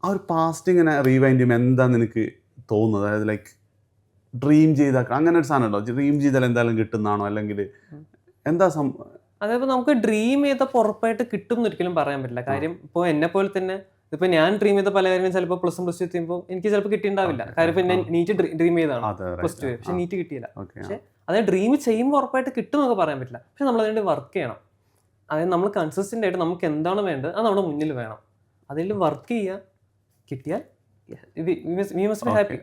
ആ ഒരു പാസ്റ്റ് ഇങ്ങനെ റീവൈൻഡ് ചെയ്യുമ്പോൾ എന്താ നിനക്ക് തോന്നുന്നത്? അതായത് ലൈക്ക് ഡ്രീം ചെയ്താൽ അങ്ങനെ ഒരു സാധനം ഉണ്ടോ? ഡ്രീം ചെയ്താൽ എന്തായാലും കിട്ടുന്നതാണോ, അല്ലെങ്കിൽ എന്താ അതേപോലെ നമുക്ക് ഡ്രീം ചെയ്തപ്പോൾ ഉറപ്പായിട്ട് കിട്ടും എന്ന് ഒരിക്കലും പറയാൻ പറ്റില്ല. കാര്യം ഇപ്പോൾ എന്നെ പോലെ തന്നെ ഇപ്പൊ ഞാൻ ഡ്രീം ചെയ്ത പല കാര്യങ്ങളും ചിലപ്പോൾ +1 +2 എത്തുമ്പോൾ എനിക്ക് ചിലപ്പോൾ കിട്ടിയിട്ടുണ്ടാവില്ല. കാര്യം ഇപ്പൊ ഞാൻ നീറ്റ് ഡ്രീം ചെയ്താണ് +2, പക്ഷെ നീറ്റ് കിട്ടിയില്ല. പക്ഷെ അത് ഡ്രീം ചെയ്യുമ്പോൾ ഉറപ്പായിട്ട് കിട്ടും എന്നൊക്കെ പറയാൻ പറ്റില്ല. പക്ഷെ നമ്മൾ അതിന് വർക്ക് ചെയ്യണം. അതായത് നമ്മൾ കൺസിസ്റ്റന്റ് ആയിട്ട് നമുക്ക് എന്താണ് വേണ്ടത് അത് നമ്മുടെ മുന്നിൽ വേണം. അതിൽ വർക്ക് ചെയ്യുക, കിട്ടിയാൽ വി മസ്റ്റ് ബി ഹാപ്പി.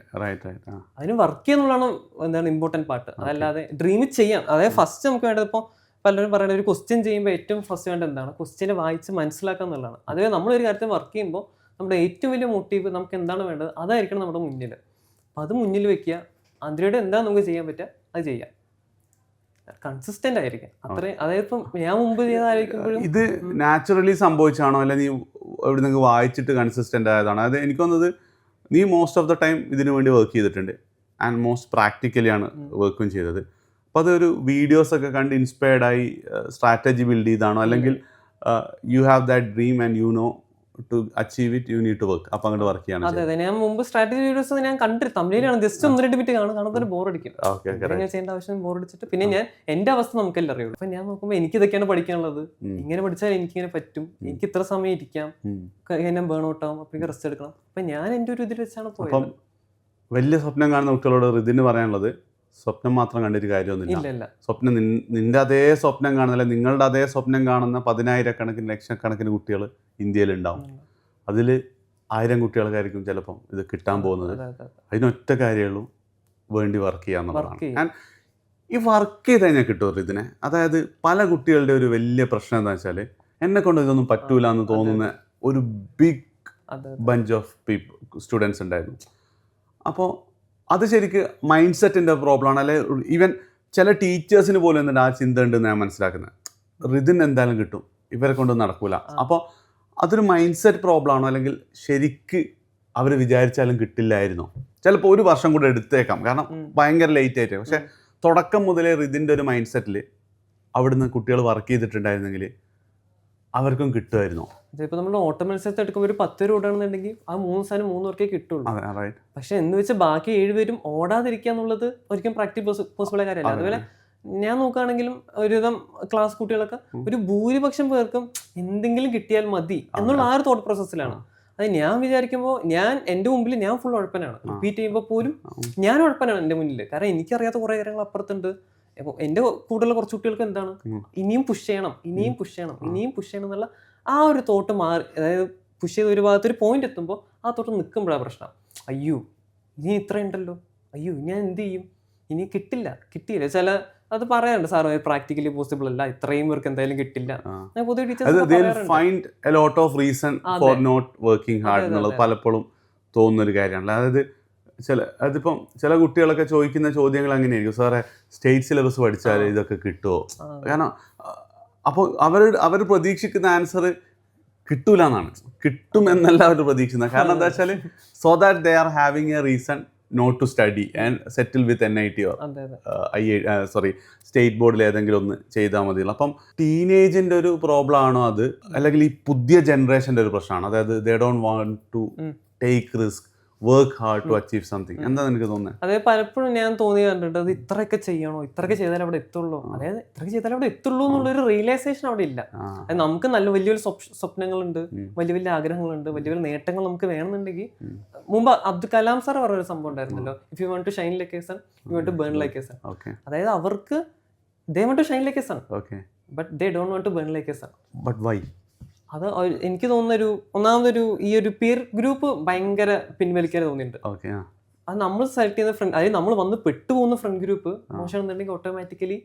അതിന് വർക്ക് ചെയ്യുന്നതാണ് എന്താണ് ഇമ്പോർട്ടൻറ്റ് പാർട്ട്. അതല്ലാതെ ഡ്രീം ചെയ്യാം. അതായത് ഫസ്റ്റ് നമുക്ക് വേണ്ടത് ഇപ്പോൾ പലരും പറയുന്നത് ഒരു ക്വസ്റ്റ്യൻ ചെയ്യുമ്പോൾ ഏറ്റവും ഫസ്റ്റ് വേണ്ടത് എന്താണ്? ക്വസ്റ്റ്യനെ വായിച്ച് മനസ്സിലാക്കുക എന്നുള്ളതാണ്. അതുപോലെ നമ്മളൊരു കാര്യത്തിൽ വർക്ക് ചെയ്യുമ്പോൾ നമ്മുടെ ഏറ്റവും വലിയ മോട്ടീവ് നമുക്ക് എന്താണ് വേണ്ടത് അതായിരിക്കണം നമ്മുടെ മുന്നിൽ. അപ്പം അത് മുന്നിൽ വെക്കുക. അതിലൂടെ എന്താ നമുക്ക് ചെയ്യാൻ പറ്റുക അത് ചെയ്യാം. കൺസിസ്റ്റന്റ് ആയിരിക്കും അത്രയും. അതായത് ഇപ്പം ഞാൻ മുമ്പ് ചെയ്തായിരിക്കുമ്പോഴും ഇത് നാച്ചുറലി സംഭവിച്ചാണോ അല്ലെ നീ എവിടെ നിങ്ങൾക്ക് വായിച്ചിട്ട് കൺസിസ്റ്റന്റ് ആയതാണോ? അതായത് എനിക്ക് തോന്നുന്നത് നീ മോസ്റ്റ് ഓഫ് ദ ടൈം ഇതിനു വേണ്ടി വർക്ക് ചെയ്തിട്ടുണ്ട് ആൻഡ് മോസ്റ്റ് പ്രാക്ടിക്കലി ആണ് വർക്കും ചെയ്തത്. അപ്പോൾ അതൊരു വീഡിയോസൊക്കെ കണ്ട് ഇൻസ്പയർഡായി സ്ട്രാറ്റജി ബിൽഡ് ചെയ്താണോ, അല്ലെങ്കിൽ you have that dream and you know to achieve it you need to work, അപ്പോൾ അങ്ങോട്ട് വർക്ക് ചെയ്യണം? അതെ, ഞാൻ മുമ്പ് സ്ട്രാറ്റജി വീഡിയോസ് ഞാൻ കണ്ടിട്ട് തമിഴിലാണ് ജസ്റ്റ് 1-2 മിനിറ്റ് കാണുമ്പോൾ ബോറടിക്കും. ചെയ്യേണ്ട ആവശ്യം ബോറടിച്ചിട്ട് പിന്നെ ഞാൻ എൻ്റെ അവസ്ഥ നമുക്കെല്ലാം അറിയുള്ളൂ. അപ്പം ഞാൻ നോക്കുമ്പോൾ എനിക്ക് ഇതൊക്കെയാണ് പഠിക്കാനുള്ളത്. ഇങ്ങനെ പഠിച്ചാൽ എനിക്കിങ്ങനെ പറ്റും, എനിക്ക് ഇത്ര സമയം ഇരിക്കാം, ഞാൻ ബേൺ ഔട്ട് ആവും, അപ്പം എനിക്ക് റെസ്റ്റ് എടുക്കണം. അപ്പം ഞാൻ എൻ്റെ ഒരു ഇതിൽ വെച്ചാണ് പോയത്. വലിയ സ്വപ്നം കാണുന്ന കുട്ടികളോട് ഇതിന് പറയാനുള്ളത് സ്വപ്നം മാത്രം കണ്ടിട്ട് കാര്യമൊന്നുമില്ല. സ്വപ്നം നിന്റെ അതേ സ്വപ്നം കാണുന്നില്ല, നിങ്ങളുടെ അതേ സ്വപ്നം കാണുന്ന 10,000-കണക്കിന് ലക്ഷക്കണക്കിന് കുട്ടികൾ ഇന്ത്യയിലുണ്ടാവും. അതിൽ 1000 കുട്ടികൾക്കായിരിക്കും ചിലപ്പം ഇത് കിട്ടാൻ പോകുന്നത്. അതിനൊറ്റ കാര്യമുള്ളൂ, വേണ്ടി വർക്ക് ചെയ്യാന്നുള്ളതാണ്. ആൻഡ് ഈ വർക്ക് ചെയ്ത് കഴിഞ്ഞാൽ കിട്ടുമല്ലോ ഇതിനെ. അതായത് പല കുട്ടികളുടെ ഒരു വലിയ പ്രശ്നം എന്താ വെച്ചാൽ എന്നെ കൊണ്ട് ഇതൊന്നും പറ്റൂല എന്ന് തോന്നുന്ന ഒരു ബിഗ് ബഞ്ച് ഓഫ് സ്റ്റുഡൻസ് ഉണ്ടായിരുന്നു. അപ്പോൾ അത് ശരിക്ക് മൈൻഡ് സെറ്റിൻ്റെ പ്രോബ്ലമാണ്. അല്ലെ ഈവൻ ചില ടീച്ചേഴ്സിന് പോലും എന്തുണ്ട് ആ ചിന്ത ഉണ്ടെന്ന് ഞാൻ മനസ്സിലാക്കുന്നത്. റിതിന് എന്തായാലും കിട്ടും, ഇവരെ കൊണ്ടൊന്നും നടക്കൂല. അപ്പോൾ അതൊരു മൈൻഡ് സെറ്റ് പ്രോബ്ലം ആണോ, അല്ലെങ്കിൽ ശരിക്ക് അവർ വിചാരിച്ചാലും കിട്ടില്ലായിരുന്നോ? ചിലപ്പോൾ ഒരു വർഷം കൂടെ എടുത്തേക്കാം, കാരണം ഭയങ്കര ലേറ്റ് ആയിട്ട്. പക്ഷെ തുടക്കം മുതലേ റിതിൻ്റെ ഒരു മൈൻഡ് സെറ്റിൽ അവിടുന്ന് കുട്ടികൾ വർക്ക് ചെയ്തിട്ടുണ്ടായിരുന്നെങ്കിൽ അവർക്കും കിട്ടുമായിരുന്നോ? ഇപ്പം നമ്മൾ ഓട്ട മത്സരത്തിൽ എടുക്കുമ്പോൾ ഒരു 10 പേര് ഓടാണെന്നുണ്ടെങ്കിൽ ആ 3 സ്ഥാനം 3 പേർക്കേ കിട്ടുള്ളൂ. പക്ഷെ എന്ന് വെച്ചാൽ ബാക്കി 7 പേരും ഓടാതിരിക്കുക എന്നുള്ളത് ഒരിക്കലും പ്രാക്ടിക്കൽ പോസിബിൾ ആയ കാര്യമല്ല. അതുപോലെ ഞാൻ നോക്കുകയാണെങ്കിലും ഒരുവിധം ക്ലാസ് കുട്ടികളൊക്കെ ഒരു ഭൂരിപക്ഷം പേർക്കും എന്തെങ്കിലും കിട്ടിയാൽ മതി എന്നുള്ള ആ ഒരു തോട്ട് പ്രോസസ്സിലാണ്. അത് ഞാൻ വിചാരിക്കുമ്പോൾ ഞാൻ എൻ്റെ മുമ്പിൽ ഞാൻ ഫുൾ ഉഴപ്പനാണ്. റിപ്പീറ്റ് ചെയ്യുമ്പോൾ പോലും ഞാൻ ഉഴപ്പനാണ് എൻ്റെ മുന്നിൽ. കാരണം എനിക്കറിയാത്ത കുറേ കാര്യങ്ങൾ അപ്പുറത്തുണ്ട്. അപ്പോൾ എൻ്റെ കൂടുതലുള്ള കുറച്ച് കുട്ടികൾക്ക് എന്താണ് ഇനിയും പുഷ് ചെയ്യണം, ഇനിയും പുഷ് ചെയ്യണം, ഇനിയും പുഷ് ചെയ്യണം എന്നുള്ള ആ ഒരു തോട്ട് മാറി. അതായത് പുഷ് ചെയ്ത് ഒരു ഭാഗത്തൊരു പോയിന്റ് എത്തുമ്പോൾ ആ തോട്ട് നിൽക്കുമ്പോഴാണ് പ്രശ്നം. അയ്യോ ഇനി ഇത്ര ഉണ്ടല്ലോ, അയ്യോ ഞാൻ എന്ത് ചെയ്യും, ഇനി കിട്ടിയില്ല. ചില അത് പറയാറുണ്ട്, സാർ പ്രാക്ടിക്കലി പോസിബിൾ അല്ല, ഇത്രയും പേർക്ക് എന്തായാലും കിട്ടില്ല. ഞാൻ പൊതുവെ ടീച്ചേഴ്സ് പലപ്പോഴും തോന്നുന്നൊരു കാര്യമാണ്. അതായത് അതിപ്പം ചില കുട്ടികളൊക്കെ ചോദിക്കുന്ന ചോദ്യങ്ങൾ അങ്ങനെയായിരിക്കും, സാറേ സ്റ്റേറ്റ് സിലബസ് പഠിച്ചാൽ ഇതൊക്കെ കിട്ടുമോ? കാരണം അപ്പോൾ അവർ പ്രതീക്ഷിക്കുന്ന ആൻസർ കിട്ടൂല എന്നാണ്, കിട്ടും എന്നല്ല അവർ പ്രതീക്ഷിക്കുന്നത്. കാരണം എന്താ വെച്ചാൽ so that they are having a reason not to study and settle with NIT or state ബോർഡിൽ ഏതെങ്കിലും ഒന്ന് ചെയ്താൽ മതിയുള്ളൂ. അപ്പം ടീനേജിൻ്റെ ഒരു പ്രോബ്ലം ആണോ അത്, അല്ലെങ്കിൽ ഈ പുതിയ ജനറേഷൻ്റെ ഒരു പ്രശ്നമാണോ? അതായത് they don't want to take risk, work hard to achieve something. എന്താ എനിക്ക് തോന്നുന്നത്? അതായത് പലപ്പോഴും ഞാൻ തോന്നി കണ്ടിട്ട് അത് ഇത്രയൊക്കെ ചെയ്യണോ, ഇത്രയൊക്കെ ചെയ്താൽ അവിടെ എത്തുള്ളൂ, അതായത് ഇത്രയൊക്കെ ചെയ്താൽ അവിടെ എത്തുള്ളൂ എന്നുള്ളൊരു റിയലൈസേഷൻ അവിടെ ഇല്ല. നമുക്ക് നല്ല വലിയ സ്വപ്നങ്ങളുണ്ട്, വലിയ വലിയ ആഗ്രഹങ്ങളുണ്ട്, വലിയ വലിയ നേട്ടങ്ങൾ നമുക്ക് വേണമെന്നുണ്ടെങ്കിൽ മുമ്പ് അബ്ദുൽ കലാം സാർ പറഞ്ഞൊരു സംഭവം ഉണ്ടായിരുന്നല്ലോ, if you want to shine like a sun you want to burn like a sun. അതായത് അവർക്ക് they want to shine like a sun but they don't want to burn like a sun. But why? അത് എനിക്ക് തോന്നുന്നൊരു ഒന്നാമതൊരു ഈ ഒരു peer group ഭയങ്കര പിൻവലിക്കാൻ തോന്നിയിട്ടുണ്ട്. അത് നമ്മൾ സെലക്ട് ചെയ്യുന്ന ഫ്രണ്ട്, അതായത് നമ്മൾ വന്ന് പെട്ടുപോകുന്ന ഫ്രണ്ട് ഗ്രൂപ്പ് മോശമാണെന്നുണ്ടെങ്കിൽ ഓട്ടോമാറ്റിക്കലി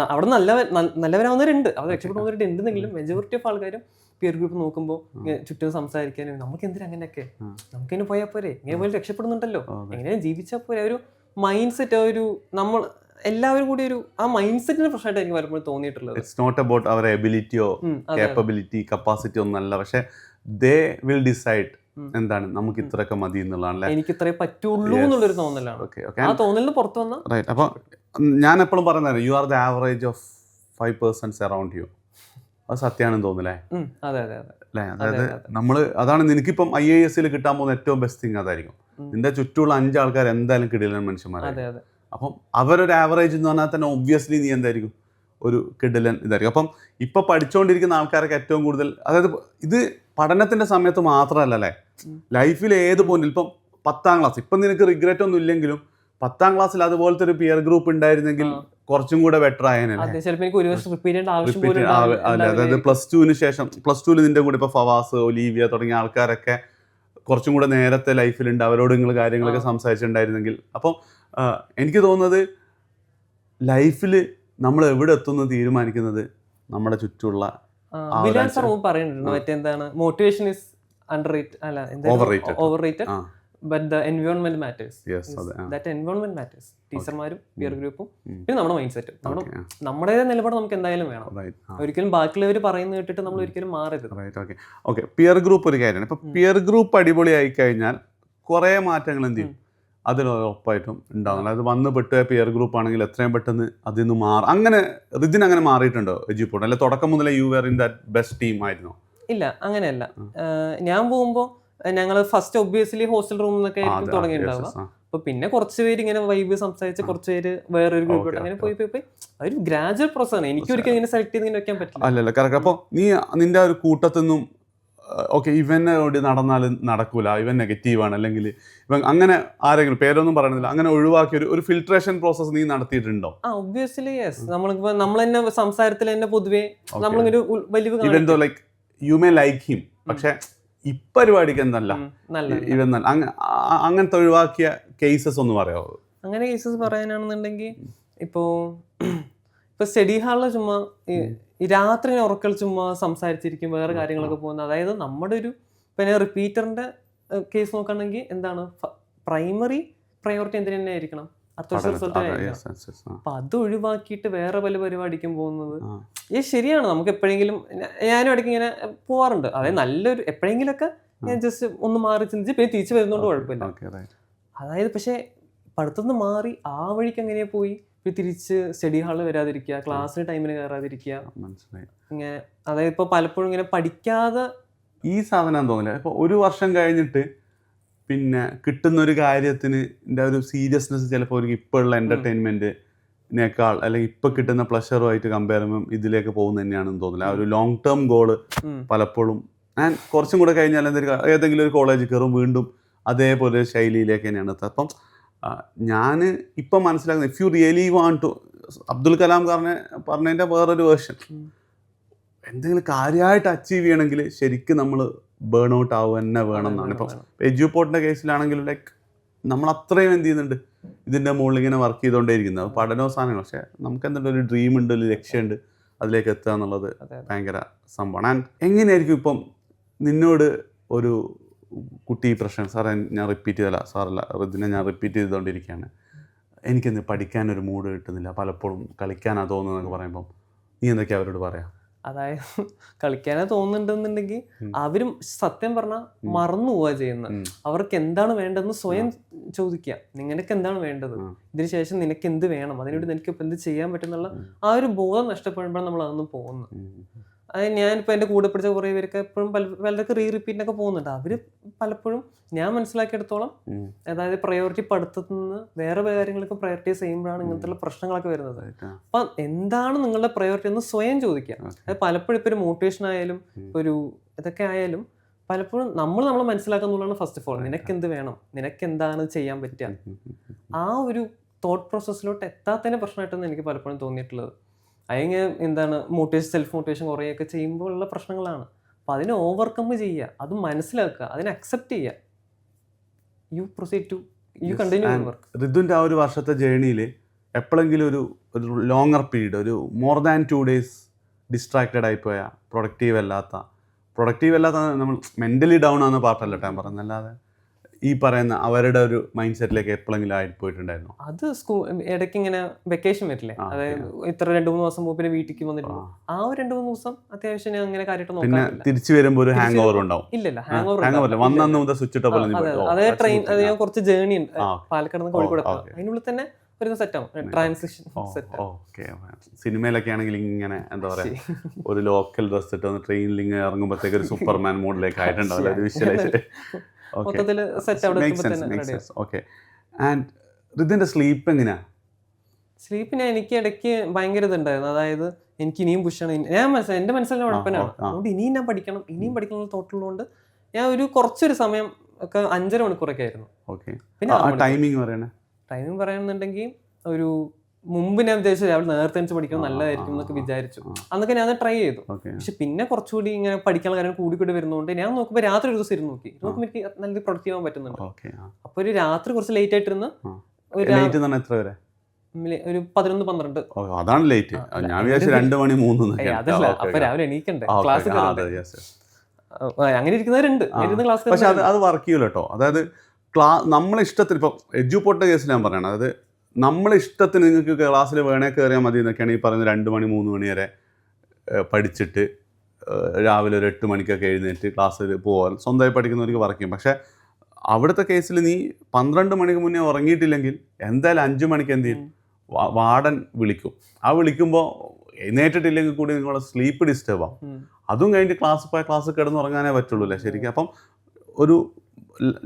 അവിടെ നല്ലവരാവുന്നവരുണ്ട്, അവർ രക്ഷപ്പെടുന്നവരുണ്ട് ഉണ്ടെന്നെങ്കിലും മെജോറിറ്റി ഓഫ് ആൾക്കാരും പിയർ ഗ്രൂപ്പ് നോക്കുമ്പോൾ ചുറ്റും സംസാരിക്കാനും നമുക്ക് എന്തിനാ അങ്ങനെയൊക്കെ, നമുക്കിങ്ങനെ പോയാൽ പോരെ, ഇങ്ങനെ പോലും രക്ഷപ്പെടുന്നുണ്ടല്ലോ, എങ്ങനെയാണ് ജീവിച്ചാൽ പോരെ, ഒരു മൈൻഡ് സെറ്റ്, ഒരു നമ്മൾ എല്ലാവരും കൂടി ഒരു ആ മൈൻഡ് സെറ്റിന്റെ പ്രശ്നമായിട്ട് എനിക്ക് പലപ്പോഴും തോന്നിയിട്ടുള്ളത്. ഇറ്റ്സ് നോട്ട് അബൌട്ട് അവർ എബിലിറ്റിയോ കേപ്പബിലിറ്റി കപ്പാസിറ്റി ഒന്നല്ല, പക്ഷെ ദേ വിൽ ഡിസൈഡ് എന്താണ് നമുക്ക് ഇത്രയൊക്കെ മതി എന്നുള്ളതാണ്, എനിക്ക് ഇത്രേ പറ്റുള്ളൂ എന്നുള്ളൊരു തോന്നലാണ്. ആ തോന്നലിന് പുറത്തു വന്ന റൈറ്റ്. അപ്പോൾ ഞാൻ എപ്പോഴും പറയുന്നത് you are the average of 5% around you. അത് സത്യമാണെന്ന് തോന്നുന്നില്ലേ? അല്ലേ? അതായത് നമ്മൾ അതാണ് നിനക്കിപ്പം IAS കിട്ടാൻ പോകുന്ന ഏറ്റവും ബെസ്റ്റ് തിങ് അതായിരിക്കും. നിന്റെ ചുറ്റുമുള്ള 5 ആൾക്കാർ എന്തായാലും കിടിലൻ മനുഷ്യന്മാരായിരിക്കും. അപ്പം അവരൊരു ആവറേജ് എന്ന് പറഞ്ഞാൽ തന്നെ ഒബ്വിയസ്ലി നീ എന്തായിരിക്കും ഒരു കിടിലൻ ഇതായിരിക്കും. അപ്പം ഇപ്പം പഠിച്ചുകൊണ്ടിരിക്കുന്ന ആൾക്കാരൊക്കെ ഏറ്റവും കൂടുതൽ, അതായത് ഇത് പഠനത്തിൻ്റെ സമയത്ത് മാത്രമല്ല അല്ലേ, ലൈഫിൽ ഏത് പോയിന്റിൽ, ഇപ്പം 10ാം ക്ലാസ്, ഇപ്പം നിനക്ക് റിഗ്രറ്റ് ഒന്നും ഇല്ലെങ്കിലും 10ാം ക്ലാസ്സിൽ അതുപോലത്തെ ഒരു പിയർ ഗ്രൂപ്പ് ഉണ്ടായിരുന്നെങ്കിൽ കുറച്ചും കൂടെ ബെറ്റർ ആയനല്ലേ. അതായത് +2 ശേഷം, +2 നിന്റെ കൂടെ ഇപ്പോൾ ഫവാസ്, ഒലീവിയ തുടങ്ങിയ ആൾക്കാരൊക്കെ കുറച്ചും കൂടെ നേരത്തെ ലൈഫിലുണ്ട്, അവരോട് നിങ്ങൾ കാര്യങ്ങളൊക്കെ സംസാരിച്ചിട്ടുണ്ടായിരുന്നെങ്കിൽ. അപ്പം എനിക്ക് തോന്നുന്നത് ലൈഫിൽ നമ്മൾ എവിടെ എത്തുന്നു തീരുമാനിക്കുന്നത് നമ്മുടെ ചുറ്റുമുള്ള motivation is overrated but the environment matters. That environment matters. ടീച്ചർമാരും പിയർ ഗ്രൂപ്പും പിന്നെ നമ്മുടെ മൈൻഡ് സെറ്റും, നമ്മുടെ നിലപാട് നമുക്ക് എന്തായാലും വേണം. ഒരിക്കലും ബാക്കിയുള്ളവർ പറയുന്നത് കേട്ടിട്ട് നമ്മൾ ഒരിക്കലും മാറരുത്. ഓക്കെ, പിയർ ഗ്രൂപ്പ് ഒരു കാര്യമാണ്. ഇപ്പൊ പിയർ ഗ്രൂപ്പ് അടിപൊളിയായി കഴിഞ്ഞാൽ കുറെ മാറ്റങ്ങൾ എന്ത് ചെയ്യും, അതിൽ ഉറപ്പായിട്ടും ഉണ്ടാകും. അത് വന്ന് പെട്ട പിയർ ഗ്രൂപ്പ് ആണെങ്കിൽ എത്രയും പെട്ടെന്ന് അതിൽ നിന്ന് മാറും. അങ്ങനെ റിദിന് അങ്ങനെ മാറിയിട്ടുണ്ടോ എജുപോർട്ട്? അല്ലെ തുടക്കം മുതലേ you were in that best team ആയിരുന്നോ? ഇല്ല, അങ്ങനെയല്ല. ഞാൻ പോകുമ്പോൾ ഞങ്ങൾ ഫസ്റ്റ് ഒബ്വിയസ്ലി ഹോസ്റ്റൽ റൂമിൽ നിന്നൊക്കെ ആയിരിക്കും തുടങ്ങിയിട്ടുണ്ടാവുക. അപ്പൊ പിന്നെ കുറച്ച് പേര് ഇങ്ങനെ വൈബ് സംസാരിച്ച് കുറച്ച് പേര് വേറൊരു ഗ്രൂപ്പ് അങ്ങനെ പോയി ഒരു ഗ്രാജുവൽ പ്രോസസ് ആണ്. എനിക്ക് ഒരിക്കലും ഇങ്ങനെ സെലക്ട് ചെയ്ത് ഇങ്ങനെ വെക്കാൻ പറ്റില്ല. അല്ലല്ല, കറക്റ്റ്. അപ്പോൾ നീ നിന്റെ ഒരു കൂട്ടത്തിൽ നിന്നും ഓക്കെ ഇവനോട് നടന്നാൽ നടക്കൂല, ഇവൻ നെഗറ്റീവാണ്, അല്ലെങ്കിൽ ഇവൻ അങ്ങനെ ആരെങ്കിലും പേരൊന്നും പറയുന്നില്ല, അങ്ങനെ ഒഴിവാക്കിയ ഒരു ഫിൽട്രേഷൻ പ്രോസസ് നീ നടത്തിയിട്ടുണ്ടോ? Obviously yes. നമ്മളിപ്പോ നമ്മൾ തന്നെ സംസാരത്തിൽ തന്നെ പൊതുവെ നമ്മളൊരു വലിയ like you may like him, പക്ഷെ ഇപ്പരിപാടിക്ക് എന്തല്ല ഇവൻ അങ്ങനത്തെ ഒഴിവാക്കിയ കേസസ് ഒന്ന് പറയാമോ? അങ്ങനെ കേസസ് പറയാനാണെന്നുണ്ടെങ്കിൽ ഇപ്പോ സ്റ്റഡി ഹാളിൽ ചുമ്മാ ഈ രാത്രി ഉറക്കൽ ചുമ്മാ സംസാരിച്ചിരിക്കും, വേറെ കാര്യങ്ങളൊക്കെ പോകുന്നത്. അതായത് നമ്മുടെ ഒരു പിന്നെ റിപ്പീറ്ററിന്റെ കേസ് നോക്കുകയാണെങ്കിൽ എന്താണ് പ്രൈമറി പ്രയോറിറ്റി എന്തിനു തന്നെ ആയിരിക്കണം, അടുത്ത വർഷം റിസൾട്ട് ആയിരിക്കണം. അപ്പൊ അത് ഒഴിവാക്കിയിട്ട് വേറെ പല പരിപാടിക്കും പോകുന്നത് ശരിയാണ്. നമുക്ക് എപ്പോഴെങ്കിലും ഞാനും ഇടയ്ക്ക് ഇങ്ങനെ പോവാറുണ്ട്. അതായത് നല്ലൊരു എപ്പോഴെങ്കിലൊക്കെ ഞാൻ ജസ്റ്റ് ഒന്ന് മാറി ചിന്തിച്ച് പിന്നെ തിരിച്ചു വരുന്നോണ്ട് കുഴപ്പമില്ല. അതായത് പക്ഷെ പഠിത്തത്തിന് മാറി ആ വഴിക്ക് എങ്ങനെയാ പോയി തിരിച്ച് സ്റ്റഡി ഹാളിൽ വരാതിരിക്കുക, ക്ലാസ്സിന് ടൈമിന് കയറാതിരിക്കുക, ഇങ്ങനെ. അതായത് ഇപ്പൊ പലപ്പോഴും ഇങ്ങനെ പഠിക്കാതെ ഈ സാധനം തോന്നില്ല. ഇപ്പൊ ഒരു വർഷം കഴിഞ്ഞിട്ട് പിന്നെ കിട്ടുന്ന ഒരു കാര്യത്തിന് ഒരു സീരിയസ്നെസ് ചിലപ്പോൾ ഒരു ഇപ്പോഴുള്ള എൻ്റർടൈൻമെൻറ്റിനേക്കാൾ അല്ലെങ്കിൽ ഇപ്പോൾ കിട്ടുന്ന പ്ലഷറുമായിട്ട് കമ്പയർ ചെയ്യുമ്പോൾ ഇതിലേക്ക് പോകുന്നത് തന്നെയാണെന്ന് തോന്നില്ല. ആ ഒരു ലോങ് ടേം ഗോള് പലപ്പോഴും ഞാൻ കുറച്ചും കൂടെ കഴിഞ്ഞാൽ ഏതെങ്കിലും ഒരു കോളേജിൽ കയറും വീണ്ടും അതേപോലെ ശൈലിയിലേക്ക് തന്നെയാണ് എത്തുക. അപ്പം ഞാൻ ഇപ്പം മനസ്സിലാക്കുന്നത് if you really want to, Abdul Kalam പറഞ്ഞതിൻ്റെ വേറൊരു വേർഷൻ, എന്തെങ്കിലും കാര്യമായിട്ട് അച്ചീവ് ചെയ്യണമെങ്കിൽ ശരിക്കും നമ്മൾ ബേൺ ഔട്ട് ആവുക തന്നെ വേണം എന്നാണ്. ഇപ്പം എജുപോർട്ടിൻ്റെ കേസിലാണെങ്കിലും ലൈക്ക് നമ്മൾ അത്രയും എന്ത് ചെയ്യുന്നുണ്ട്, ഇതിൻ്റെ മുകളിൽ ഇങ്ങനെ വർക്ക് ചെയ്തുകൊണ്ടേയിരിക്കുന്നത്. പഠനവും സാധനങ്ങൾ, പക്ഷേ നമുക്ക് എന്തെങ്കിലും ഒരു ഡ്രീം ഉണ്ട്, ഒരു ലക്ഷ്യമുണ്ട്, അതിലേക്ക് എത്തുക എന്നുള്ളത് ഭയങ്കര സംഭവമാണ്. ആൻഡ് എങ്ങനെയായിരിക്കും ഇപ്പം നിന്നോട് ഒരു കുട്ടി പ്രശ്നം, സാറേ ഞാൻ റിപ്പീറ്റ് ചെയ്തല്ല, സാറല്ല റിദിനെ ഞാൻ റിപ്പീറ്റ് ചെയ്തുകൊണ്ടിരിക്കുകയാണ്, എനിക്കെന്ത് പഠിക്കാനൊരു മൂഡ് കിട്ടുന്നില്ല, പലപ്പോഴും കളിക്കാനാണ് തോന്നുന്നതെന്നൊക്കെ പറയുമ്പം നീ എന്തൊക്കെയാ അവരോട് പറയാം? അതായത് കളിക്കാനാ തോന്നുന്നുണ്ടെന്നുണ്ടെങ്കിൽ അവരും സത്യം പറഞ്ഞാൽ മറന്നു പോവുക ചെയ്യുന്നത്. അവർക്ക് എന്താണ് വേണ്ടതെന്ന് സ്വയം ചോദിക്കുക, നിനക്ക് എന്താണ് വേണ്ടത്, ഇതിന് ശേഷം നിനക്ക് എന്ത് വേണം, അതിനോട് നിനക്ക് ഇപ്പം എന്ത് ചെയ്യാൻ പറ്റുന്നുള്ള ആ ഒരു ബോധം നഷ്ടപ്പെടുമ്പോഴാണ് നമ്മൾ അതൊന്നും പോകുന്നത്. അതായത് ഞാനിപ്പോൾ എൻ്റെ കൂടെ പഠിച്ച കുറേ പേരൊക്കെ എപ്പോഴും പലർക്ക് റിപ്പീറ്റിനൊക്കെ പോകുന്നുണ്ട്. അവർ പലപ്പോഴും ഞാൻ മനസ്സിലാക്കിയെടുത്തോളം അതായത് പ്രയോറിറ്റി പഠിത്തത്തിൽ നിന്ന് വേറെ കാര്യങ്ങളൊക്കെ പ്രയോറിറ്റൈസ് ചെയ്യുമ്പോഴാണ് ഇങ്ങനത്തെ പ്രശ്നങ്ങളൊക്കെ വരുന്നത്. അപ്പം എന്താണ് നിങ്ങളുടെ പ്രയോറിറ്റി എന്ന് സ്വയം ചോദിക്കുക. അതായത് പലപ്പോഴും ഇപ്പോൾ ഒരു മോട്ടിവേഷൻ ആയാലും ഒരു ഇതൊക്കെ ആയാലും പലപ്പോഴും നമ്മൾ മനസ്സിലാക്കുന്നുള്ളതാണ് ഫസ്റ്റ് ഓഫ് ഓൾ. നിനക്ക് എന്ത് വേണം, നിനക്ക് എന്താണ് ചെയ്യാൻ പറ്റുക, ആ ഒരു തോട്ട് പ്രോസസ്സിലോട്ട് എത്താത്തതിൻ്റെ പ്രശ്നമായിട്ടാണ് എനിക്ക് പലപ്പോഴും തോന്നിയിട്ടുള്ളത്. അതിങ്ങനെ എന്താണ് സെൽഫ് മോട്ടിവേഷൻ കുറേയൊക്കെ ചെയ്യുമ്പോൾ ഉള്ള പ്രശ്നങ്ങളാണ്. അപ്പോൾ അതിനെ ഓവർകം ചെയ്യുക, അത് മനസ്സിലാക്കുക, അതിനെ അക്സെപ്റ്റ് ചെയ്യുക, you proceed to you continue your work. റിദുവിൻ്റെ ആ ഒരു വർഷത്തെ ജേണിയിൽ എപ്പോഴെങ്കിലും ഒരു ലോങ്ങർ പീരീഡ്, ഒരു മോർ ദാൻ 2 days ഡിസ്ട്രാക്റ്റഡ് ആയിപ്പോയ, പ്രൊഡക്റ്റീവ് അല്ലാത്ത നമ്മൾ മെൻ്റലി ഡൗൺ ആവുന്ന പാർട്ടല്ല ഞാൻ പറയുന്നല്ലാതെ ഈ പറയുന്ന അവരുടെ ഒരു മൈൻഡ് സെറ്റിലേക്ക് എപ്പോഴെങ്കിലും ആയിട്ട് പോയിട്ടുണ്ടായിരുന്നു? അത് ഇടയ്ക്ക് ഇങ്ങനെ വെക്കേഷൻ വരില്ലേ, അതായത് ഇത്ര 2-3 ദിവസം മുമ്പ് വീട്ടിലേക്ക് വന്നിട്ട് ആ ഒരു 2-3 ദിവസം അത്യാവശ്യം ഞാൻ അങ്ങനെ കാര്യമായിട്ട് നോക്കാറില്ല. തിരിച്ചു വരുമ്പോൾ ഒരു ഹാങ് ഓവർ ഉണ്ടാവും. ഇല്ല, ഹാങ് ഓവർ വന്നു മുതൽ സ്വിച്ച് ഇട്ട പോലെ. അതേ ട്രെയിൻ, അത് ഞാൻ കുറച്ച് ജേർണി ഉണ്ട് പാലക്കാട് നിന്ന് കോഴിക്കോട്, അതിനുള്ളിൽ തന്നെ ഒരു സെറ്റാവും ട്രാൻസിഷൻ സെറ്റ്. ഓക്കെ, സിനിമയിലൊക്കെ ആണെങ്കിൽ ഇങ്ങനെ എന്താ പറയുക, ഒരു ലോക്കൽ ഡ്രസ് ഇട്ട് വന്ന് ട്രെയിനിൽ ഇങ്ങനെ ഇറങ്ങുമ്പോഴത്തേക്ക് ഒരു സൂപ്പർമാൻ മോഡിലേക്ക് ആയിട്ടുണ്ടാവില്ല ഒരു വിഷ്വലൈസ്. ഓക്കെ, ആൻഡ് റിദിന്റെ സ്ലീപ്പ് എങ്ങനെയാ? സ്ലീപ്പിന് എനിക്ക് ഇടയ്ക്ക് ഭയങ്കര ഇതുണ്ടായിരുന്നു. അതായത് എനിക്ക് ഇനിയും പുഷാണ്, ഞാൻ എൻ്റെ മനസ്സിലെ കുഴപ്പമാണ്. അതുകൊണ്ട് ഇനിയും ഞാൻ പഠിക്കണം, ഇനിയും പഠിക്കണം എന്നുള്ള തോട്ടുള്ളതുകൊണ്ട് ഞാൻ ഒരു കുറച്ചൊരു സമയം ഒക്കെ 5.5 മണിക്കൂറൊക്കെ ആയിരുന്നു. പിന്നെ ടൈമിംഗ് പറയുന്നുണ്ടെങ്കിൽ ഒരു മുമ്പ് ഞാൻ വിചാരിച്ചു രാവിലെ നേരത്തെ എനിക്ക് പഠിക്കണം നല്ലതായിരിക്കും എന്നൊക്കെ വിചാരിച്ചു. അന്നൊക്കെ ഞാൻ ട്രൈ ചെയ്തു. പക്ഷെ പിന്നെ കുറച്ചുകൂടി ഇങ്ങനെ പഠിക്കാനുള്ള കാര്യം കൂടി വരുന്നതുകൊണ്ട് ഞാൻ നോക്കുമ്പോൾ രാത്രി ഒരു ദിവസം ഇരുന്ന് നോക്കുമ്പോൾ എനിക്ക് നല്ല പ്രൊഡക്റ്റീവ് ആവാൻ പറ്റുന്നുണ്ട്. അപ്പൊ ഒരു രാത്രി കുറച്ച് ലേറ്റ് ആയിട്ടിരുന്ന് ഒരു 11-12. അതാണ് ലേറ്റ്. ഞാൻ വിചാരിച്ചു 2 മണി 3. അതല്ല, അപ്പൊ രാവിലെ എണീക്കണ്ടേ, ക്ലാസ് അങ്ങനെ ഇരിക്കുന്നവരുണ്ട്. പക്ഷെ അത് വർക്ക് ചെയ്യൂല കേട്ടോ. അതായത് നമ്മളെ ഇഷ്ടത്തിന് ഇപ്പം എഡ്യൂപോർട്ടിന്റെ കേസിൽ ഞാൻ പറയണം, അതായത് നമ്മളെ ഇഷ്ടത്തിന് നിങ്ങൾക്ക് ക്ലാസ്സിൽ വേണേ കയറിയാൽ മതി എന്നൊക്കെയാണ് ഈ പറയുന്നത്. 2 മണി 3 മണി വരെ പഠിച്ചിട്ട് രാവിലെ ഒരു 8 മണിക്കൊക്കെ എഴുന്നേറ്റ് ക്ലാസ്സിൽ പോകാൻ സ്വന്തമായി പഠിക്കുന്നവർക്ക് വർക്ക് ചെയ്യും. പക്ഷേ അവിടുത്തെ കേസിൽ നീ 12 മണിക്ക് മുന്നേ ഉറങ്ങിയിട്ടില്ലെങ്കിൽ എന്തായാലും 5 മണിക്ക് എന്ത് ചെയ്യും, വാർഡൻ വിളിക്കും. ആ വിളിക്കുമ്പോൾ എഴുന്നേറ്റിട്ടില്ലെങ്കിൽ കൂടി നിങ്ങളുടെ സ്ലീപ്പ് ഡിസ്റ്റർബ് ആവും. അതും കഴിഞ്ഞിട്ട് ക്ലാസ് കിടന്നുറങ്ങാനേ പറ്റുള്ളൂ അല്ലേ ശരിക്കും. അപ്പം ഒരു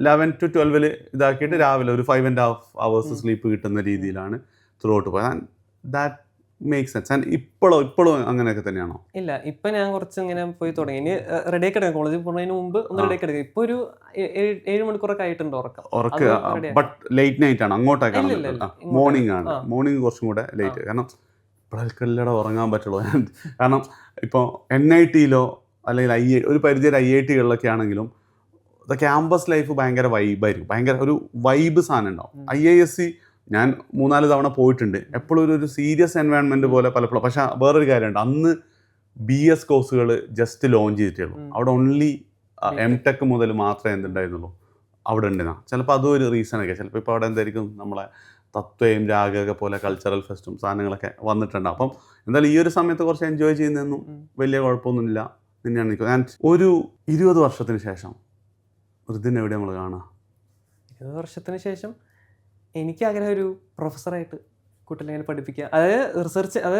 11 to 12 ഇതാക്കിയിട്ട് രാവിലെ ഒരു 5.5 hours സ്ലീപ്പ് കിട്ടുന്ന രീതിയിലാണ് ത്രൂ ഔട്ട് പോയത്. That make sense. ആൻഡ് ഇപ്പോഴും അങ്ങനെയൊക്കെ തന്നെയാണോ? ഇല്ല, ഇപ്പം ഞാൻ കുറച്ച് ഇങ്ങനെ പോയി തുടങ്ങി. ഇനി റെഡി ആക്കി എടുക്കാം, കോളേജിൽ പോകുന്നതിന് മുമ്പ് ഒന്ന് റെഡി ആക്കി എടുക്കാം. ഇപ്പോൾ ഒരു 7 മണിക്കൂറൊക്കെ ആയിട്ടുണ്ട് ഉറക്കം. ബട്ട് ലേറ്റ് നൈറ്റ് ആണ് അങ്ങോട്ടേക്കാണ്? മോർണിംഗ് ആണ്. മോർണിംഗ് കുറച്ചും കൂടെ ലേറ്റ്, കാരണം ഇപ്പോഴെല്ലാം ഉറങ്ങാൻ പറ്റുള്ളൂ. കാരണം ഇപ്പോൾ NIT-യിലോ അല്ലെങ്കിൽ ഒരു പരിധിയിൽ IIT-കളിലൊക്കെ ആണെങ്കിലും ക്യാമ്പസ് ലൈഫ് ഭയങ്കര വൈബായിരിക്കും. ഭയങ്കര ഒരു വൈബ് സാധനം ഉണ്ടാവും. IISc ഞാൻ 3-4 തവണ പോയിട്ടുണ്ട്. എപ്പോഴും ഒരു സീരിയസ് എൻവയോൺമെൻറ്റ് പോലെ പലപ്പോഴും. പക്ഷേ വേറൊരു കാര്യമുണ്ട്, അന്ന് BS കോഴ്സുകൾ ജസ്റ്റ് ലോഞ്ച് ചെയ്തിട്ടുള്ളൂ. അവിടെ ഓൺലി M.Tech മുതൽ മാത്രമേ എന്തുണ്ടായിരുന്നുള്ളൂ അവിടെ ഉണ്ടെന്നാ. ചിലപ്പോൾ അതും ഒരു റീസണൊക്കെ. ചിലപ്പോൾ ഇപ്പോൾ അവിടെ എന്തായിരിക്കും നമ്മളെ തത്വയും രാഗമൊക്കെ പോലെ കൾച്ചറൽ ഫെസ്റ്റും സാധനങ്ങളൊക്കെ വന്നിട്ടുണ്ട്. അപ്പം എന്തായാലും ഈ ഒരു സമയത്ത് കുറച്ച് എൻജോയ് ചെയ്യുന്നതൊന്നും വലിയ കുഴപ്പമൊന്നുമില്ല തന്നെയാണ് എനിക്ക്. ഞാൻ ഒരു 20 വർഷത്തിന് ശേഷം ഋതിനെ എവിടെ നമ്മൾ കാണാം? 20 വർഷത്തിന് ശേഷം എനിക്ക് ആഗ്രഹം ഒരു പ്രൊഫസറായിട്ട് കുട്ടികളെ പഠിപ്പിക്കുക. അതായത്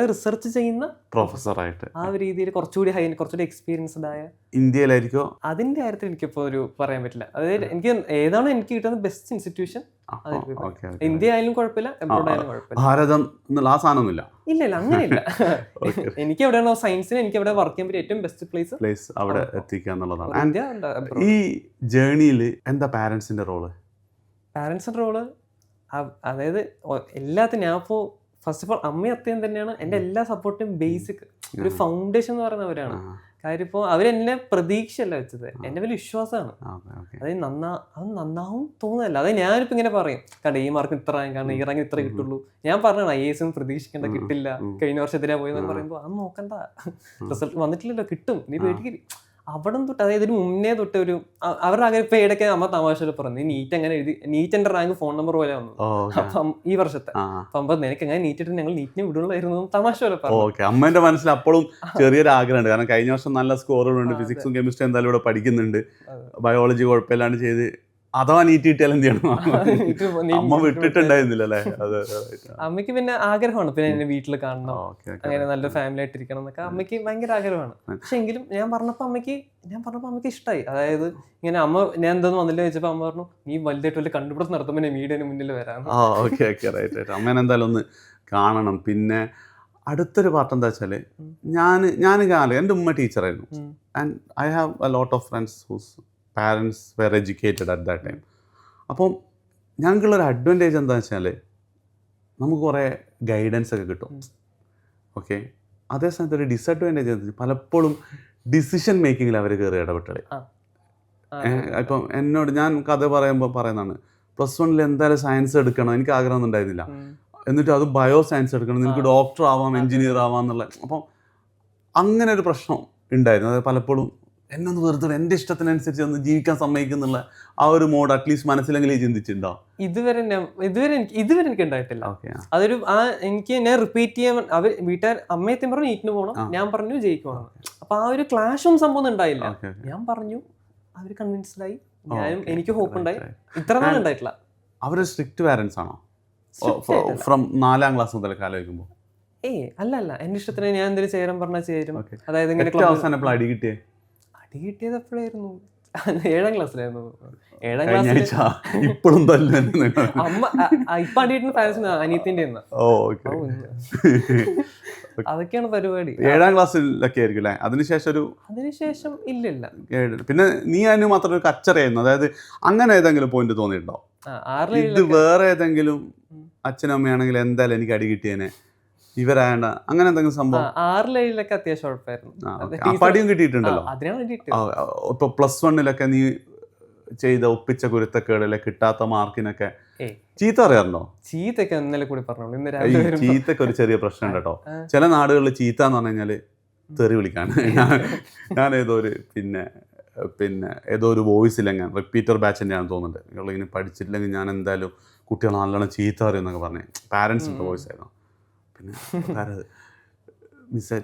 റിസർച്ച് ചെയ്യുന്ന പ്രൊഫസറായിട്ട് ആ ഒരു രീതിയിൽ കുറച്ചുകൂടി എക്സ്പീരിയൻസ്ഡ് ആയ. ഇന്ത്യയിലായിരിക്കോ? അതിന്റെ കാര്യത്തിൽ എനിക്കിപ്പോൾ ഒരു പറയാൻ പറ്റില്ല. അതായത് എനിക്ക് ഏതാണോ എനിക്ക് കിട്ടുന്ന ബെസ്റ്റ് ഇൻസ്റ്റിറ്റ്യൂഷൻ, ഇന്ത്യ ആയാലും കുഴപ്പമില്ല, എബ്രോഡ് ആയാലും കുഴപ്പമില്ല. ഭാരതം എന്നുള്ള ആ സാധനമൊന്നുമില്ല. ഇല്ല അങ്ങനെയില്ല. എനിക്ക് എവിടെയാണോ സയൻസിന് എനിക്ക് അവിടെ വർക്ക് ചെയ്യാൻ പറ്റിയ ഏറ്റവും ബെസ്റ്റ് പ്ലേസ് അവിടെ എത്തിക്കുക എന്നുള്ളതാണ്. ഈ ജേർണിയിൽ എന്താ പാരന്റ്സിന്റെ റോള്? പാരന്റ്സിന്റെ റോള് അതായത് എല്ലാത്തിനും ഞാൻ ഇപ്പോൾ ഫസ്റ്റ് ഓഫ് ഓൾ അമ്മയും അത്തയും തന്നെയാണ് എൻ്റെ എല്ലാ സപ്പോർട്ടും. ബേസിക് ഒരു ഫൗണ്ടേഷൻ എന്ന് പറയുന്നവരാണ്. കാര്യം ഇപ്പോൾ അവരെന്നെ പ്രതീക്ഷയല്ല വെച്ചത്, എന്നെ വലിയ വിശ്വാസമാണ്. അതായത് അത് നന്നാവും തോന്നുന്നല്ല. അതായത് ഞാനിപ്പോൾ ഇങ്ങനെ പറയും, കാരണം ഈ മാർക്ക് ഇത്ര കാരണം ഈ റാങ്ക് ഇത്ര കിട്ടുള്ളൂ. ഞാൻ പറഞ്ഞാണ് IAS പ്രതീക്ഷിക്കേണ്ട, കിട്ടില്ല, കഴിഞ്ഞ വർഷത്തിനാ പോയെന്ന് പറയുമ്പോൾ അത് നോക്കണ്ട, റിസൾട്ട് വന്നിട്ടില്ലല്ലോ, കിട്ടും, നീ പേടിക്കരുത്. അവിടെ തൊട്ട്, അതായത് ഇതിന് മുന്നേ തൊട്ട് ഒരു അവരുടെ ആഗ്രഹം. ഇപ്പൊ ഇടയ്ക്ക് അമ്മ തമാശയിൽ പറഞ്ഞു, നീറ്റ് എങ്ങനെ എഴുതി, നീറ്റിന്റെ റാങ്ക് ഫോൺ നമ്പർ പോലെ വന്നു അപ്പം ഈ വർഷത്തെ. അപ്പം നിനക്ക് എങ്ങനെ നീറ്റിട്ട് ഞങ്ങൾ നീറ്റിനെ വിടുള്ളായിരുന്നു തമാശ പോലെ പറഞ്ഞു. അമ്മേന്റെ മനസ്സിൽ അപ്പോഴും ചെറിയൊരു ആഗ്രഹമുണ്ട്, കാരണം കഴിഞ്ഞ വർഷം നല്ല സ്കോറുകളുണ്ട്, ഫിസിക്സും കെമിസ്ട്രി എന്തായാലും ഇവിടെ പഠിക്കുന്നുണ്ട്, ബയോളജി കുഴപ്പമില്ലാണ്ട് ചെയ്ത്. അഥവാ നീറ്റ് കിട്ടിയാൽ എന്ത് ചെയ്യണം? അമ്മ വിട്ടിട്ടുണ്ടായിരുന്നില്ലല്ലേ? അമ്മയ്ക്ക് പിന്നെ ആഗ്രഹമാണ്, പിന്നെ എന്നെ വീട്ടിൽ കാണണം, അങ്ങനെ നല്ല ഫാമിലി ആയിട്ടിരിക്കണം എന്നൊക്കെ അമ്മയ്ക്ക് ഭയങ്കര ആഗ്രഹമാണ്. പക്ഷെ എങ്കിലും ഞാൻ പറഞ്ഞപ്പോൾ അമ്മയ്ക്ക് ഇഷ്ടമായി. അതായത് ഇങ്ങനെ അമ്മ ഞാൻ എന്താന്ന് വന്നില്ല വെച്ചപ്പോൾ അമ്മ പറഞ്ഞു, നീ വലുതായിട്ട് വല്ല കണ്ടുപിടുത്തം നടത്തുമ്പോൾ മീഡിയന് മുന്നിൽ വരാം. അമ്മേനെ എന്തായാലും ഒന്ന് കാണണം. പിന്നെ അടുത്തൊരു പാർട്ട് എന്താ വെച്ചാൽ, ഞാൻ കാണും, എൻ്റെ ഉമ്മ ടീച്ചറായിരുന്നു. And I have a lot of friends whose parents were educated at that time. അപ്പം ഞങ്ങൾക്കുള്ളൊരു അഡ്വാൻറ്റേജ് എന്താണെന്ന് വെച്ചാൽ നമുക്ക് കുറേ ഗൈഡൻസ് ഒക്കെ കിട്ടും. ഓക്കെ, അതേ സമയത്ത് ഒരു ഡിസഡ്വാൻറ്റേജ് എന്താ വെച്ചാൽ പലപ്പോഴും ഡിസിഷൻ മേക്കിങ്ങിൽ അവർ കയറി ഇടപെട്ടത്. ഇപ്പം എന്നോട് ഞാൻ കഥ പറയുന്നതാണ്, +1 എന്തായാലും സയൻസ് എടുക്കണം, എനിക്ക് ആഗ്രഹമൊന്നും ഉണ്ടായിരുന്നില്ല, എന്നിട്ട് അത് ബയോ സയൻസ് എടുക്കണം, നിനക്ക് ഡോക്ടർ ആവാം, എഞ്ചിനീയർ ആവാം എന്നുള്ള. അപ്പം അങ്ങനെ ഒരു പ്രശ്നം ഉണ്ടായിരുന്നു. അതായത് പലപ്പോഴും എന്നൊന്ന് വെറുതെ എൻ്റെ ഇഷ്ടത്തിനനുസരിച്ച് ഒന്ന് ജീവിക്കാൻ സമ്മതിക്കുന്നുള്ള ആ ഒരു മോഡ് അറ്റ്ലീസ്റ്റ് മനസ്സിലെങ്കിലും ചിന്തിച്ചിട്ടുണ്ടോ? ഇതുവരെ എനിക്ക് ഉണ്ടായിട്ടില്ല. അതൊരു എനിക്ക് ഞാൻ റിപ്പീറ്റ് ചെയ്യാൻ വീട്ടുകാർ അമ്മയത്തേം പറഞ്ഞു നീറ്റിന് പോകണം, ഞാൻ പറഞ്ഞു ജയിക്കണം. അപ്പൊ ആ ഒരു ക്ലാഷും സംഭവം ഉണ്ടായില്ല. ഞാൻ പറഞ്ഞു, അവർ കൺവിൻസ്ഡ് ആയി, ഞാനും എനിക്ക് ഹോപ്പ് ഉണ്ടായി. ഇത്ര നാൾ ഉണ്ടായിട്ടില്ല. അവർ സ്ട്രിക്റ്റ് പാരന്റ്സ് ആണോ ഫ്രം 4ാം ക്ലാസ് മുതൽ ആലോചിക്കുമ്പോൾ? അല്ല, എന്റെ ഇഷ്ടത്തിന് ഞാൻ എന്തെങ്കിലും ചെയ്യാൻ പറഞ്ഞാൽ ചേരും. അതായത് അവസാനം അടി കിട്ടിയത് എപ്പോഴായിരുന്നു? 7ാം ക്ലാസ്സിലായിരുന്നു. 7ാം കഴിഞ്ഞ ക്ലാസ്സിൽ ആഴ്ച ഇപ്പോഴും തന്നെ അമ്മ ഇപ്പൊ അടിയിട്ടുന്ന പാരൻസിന് അനിയത്തിന്റെ ഓക്കെ. അതൊക്കെയാണ് പരിപാടി. 7ാം ക്ലാസ്സിലൊക്കെ ആയിരിക്കും അല്ലേ? അതിനുശേഷം ഇല്ലില്ല. പിന്നെ നീ അതിന് മാത്രം ഒരു കച്ചറയായിരുന്നു, അതായത് അങ്ങനെ ഏതെങ്കിലും പോയിന്റ് തോന്നിയിട്ടുണ്ടോ? ഇത് വേറെ ഏതെങ്കിലും അച്ഛനും അമ്മയാണെങ്കിൽ എന്തായാലും എനിക്ക് അടി കിട്ടിയേനെ, ഇവരായണ്ട അങ്ങനെ എന്തെങ്കിലും സംഭവം? 6ൽ 7ലൊക്കെ അത്യാവശ്യം ഉറപ്പായിരുന്നു. പടിയും കിട്ടിയിട്ടുണ്ടല്ലോ. അതിനാണ് ഇപ്പൊ +1 നീ ചെയ്ത ഒപ്പിച്ച കുരുത്തക്കേടിലെ കിട്ടാത്ത മാർക്കിനൊക്കെ ചീത്ത അറിയാറുണ്ടോ? ചീത്തൊക്കെ ഇന്നലെ കൂടി പറഞ്ഞു. ചീത്തൊക്കെ ഒരു ചെറിയ പ്രശ്നം ഉണ്ട് കേട്ടോ. ചില നാടുകളിൽ ചീത്ത എന്ന് പറഞ്ഞു കഴിഞ്ഞാല് തെറി വിളിക്കാണ്. ഞാൻ ഏതോ ഒരു വോയിസിലെങ്ങനെ റിപ്പീറ്റർ ബാച്ചിൻ്റെ ആണെന്ന് തോന്നുന്നുണ്ട്, നിങ്ങളിങ്ങനെ പഠിച്ചിട്ടില്ലെങ്കിൽ ഞാൻ എന്തായാലും കുട്ടികൾ നല്ലോണം ചീത്ത അറിയും എന്നൊക്കെ പറഞ്ഞ് പാരൻസിൻ്റെ വോയിസ് ആയിരുന്നു. പിന്നെ മിസ്സേ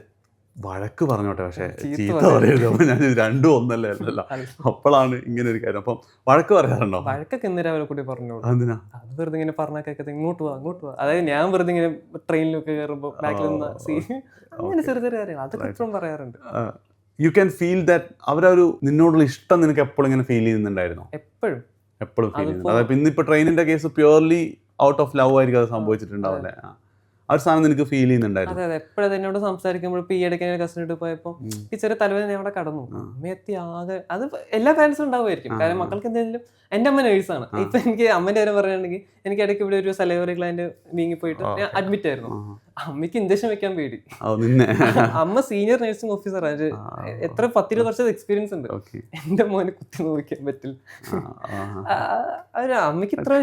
വഴക്ക് പറഞ്ഞോട്ടെ, പക്ഷേ ചീത്ത പറയരുത്. അപ്പോൾ ഞാൻ രണ്ടും ഒന്നല്ലേ അല്ലല്ലോ. അപ്പോഴാണ് ഇങ്ങനെ ഒരു കാര്യം. അപ്പം വഴക്ക് പറയാറുണ്ടോ? വഴക്കൊക്കെ ഇന്ന് രാവിലെ കൂടി പറഞ്ഞു. എന്തിനാ? അത് വെറുതെ ഇങ്ങനെ പറഞ്ഞാൽ കേൾക്കത്തെ ഇങ്ങോട്ട് പോവാ. അതായത് ഞാൻ വെറുതെ ഇങ്ങനെ ട്രെയിനിലൊക്കെ കയറുമ്പോൾ ബാക്കിൽ നിന്ന് അങ്ങനെ ചെറിയ ചെറിയ കാര്യങ്ങൾ അതൊക്കെ ഇപ്പോഴും പറയാറുണ്ട്. യു ക്യാൻ ഫീൽ ദാറ്റ് അവരൊരു നിന്നോടുള്ള ഇഷ്ടം നിനക്ക് എപ്പോഴും ഇങ്ങനെ ഫീൽ ചെയ്യുന്നുണ്ടായിരുന്നോ? എപ്പോഴും ഫീൽ ചെയ്യുന്നുണ്ട്. അതായത് ഇന്നിപ്പോൾ ട്രെയിനിൻ്റെ case purely out of love ആയിരിക്കും അത് സംഭവിച്ചിട്ടുണ്ടാവില്ലേ? ആ ഒരു സാധനം നിനക്ക് ഫീൽ ചെയ്യുന്നുണ്ടായിരുന്നു? അതെ, എപ്പോഴും എന്നോട് സംസാരിക്കുമ്പോൾ ഇപ്പോൾ ഈ ഇടയ്ക്ക് കസിനിട്ട് പോയപ്പോൾ ഈ ചെറിയ തലവേദന ഞാൻ അവിടെ കടന്നു. അമ്മയെത്തി ആകെ അത് എല്ലാ പാരൻസും ഉണ്ടാവുമായിരിക്കും. കാരണം മക്കൾക്ക് എന്തെങ്കിലും. എൻ്റെ അമ്മ നേഴ്സാണ്. ഇപ്പൊ എനിക്ക് അമ്മേൻ്റെ കാര്യം പറയുകയാണെങ്കിൽ എനിക്ക് ഇടയ്ക്ക് ഇവിടെ ഒരു സലൈവറി ഗ്ലാൻഡ് വീങ്ങിപ്പോയിട്ട് ഞാൻ അഡ്മിറ്റ് ആയിരുന്നു. അമ്മയ്ക്ക് ഇഞ്ചക്ഷൻ വെക്കാൻ പേടി. അമ്മ സീനിയർ നഴ്സിംഗ് ഓഫീസറാണ്. എത്ര 10-20 വർഷത്തെ എക്സ്പീരിയൻസ് ഉണ്ട്. എൻ്റെ മോനെ കുത്തി നോക്കാൻ പറ്റില്ല. അമ്മയ്ക്ക് ഇത്ര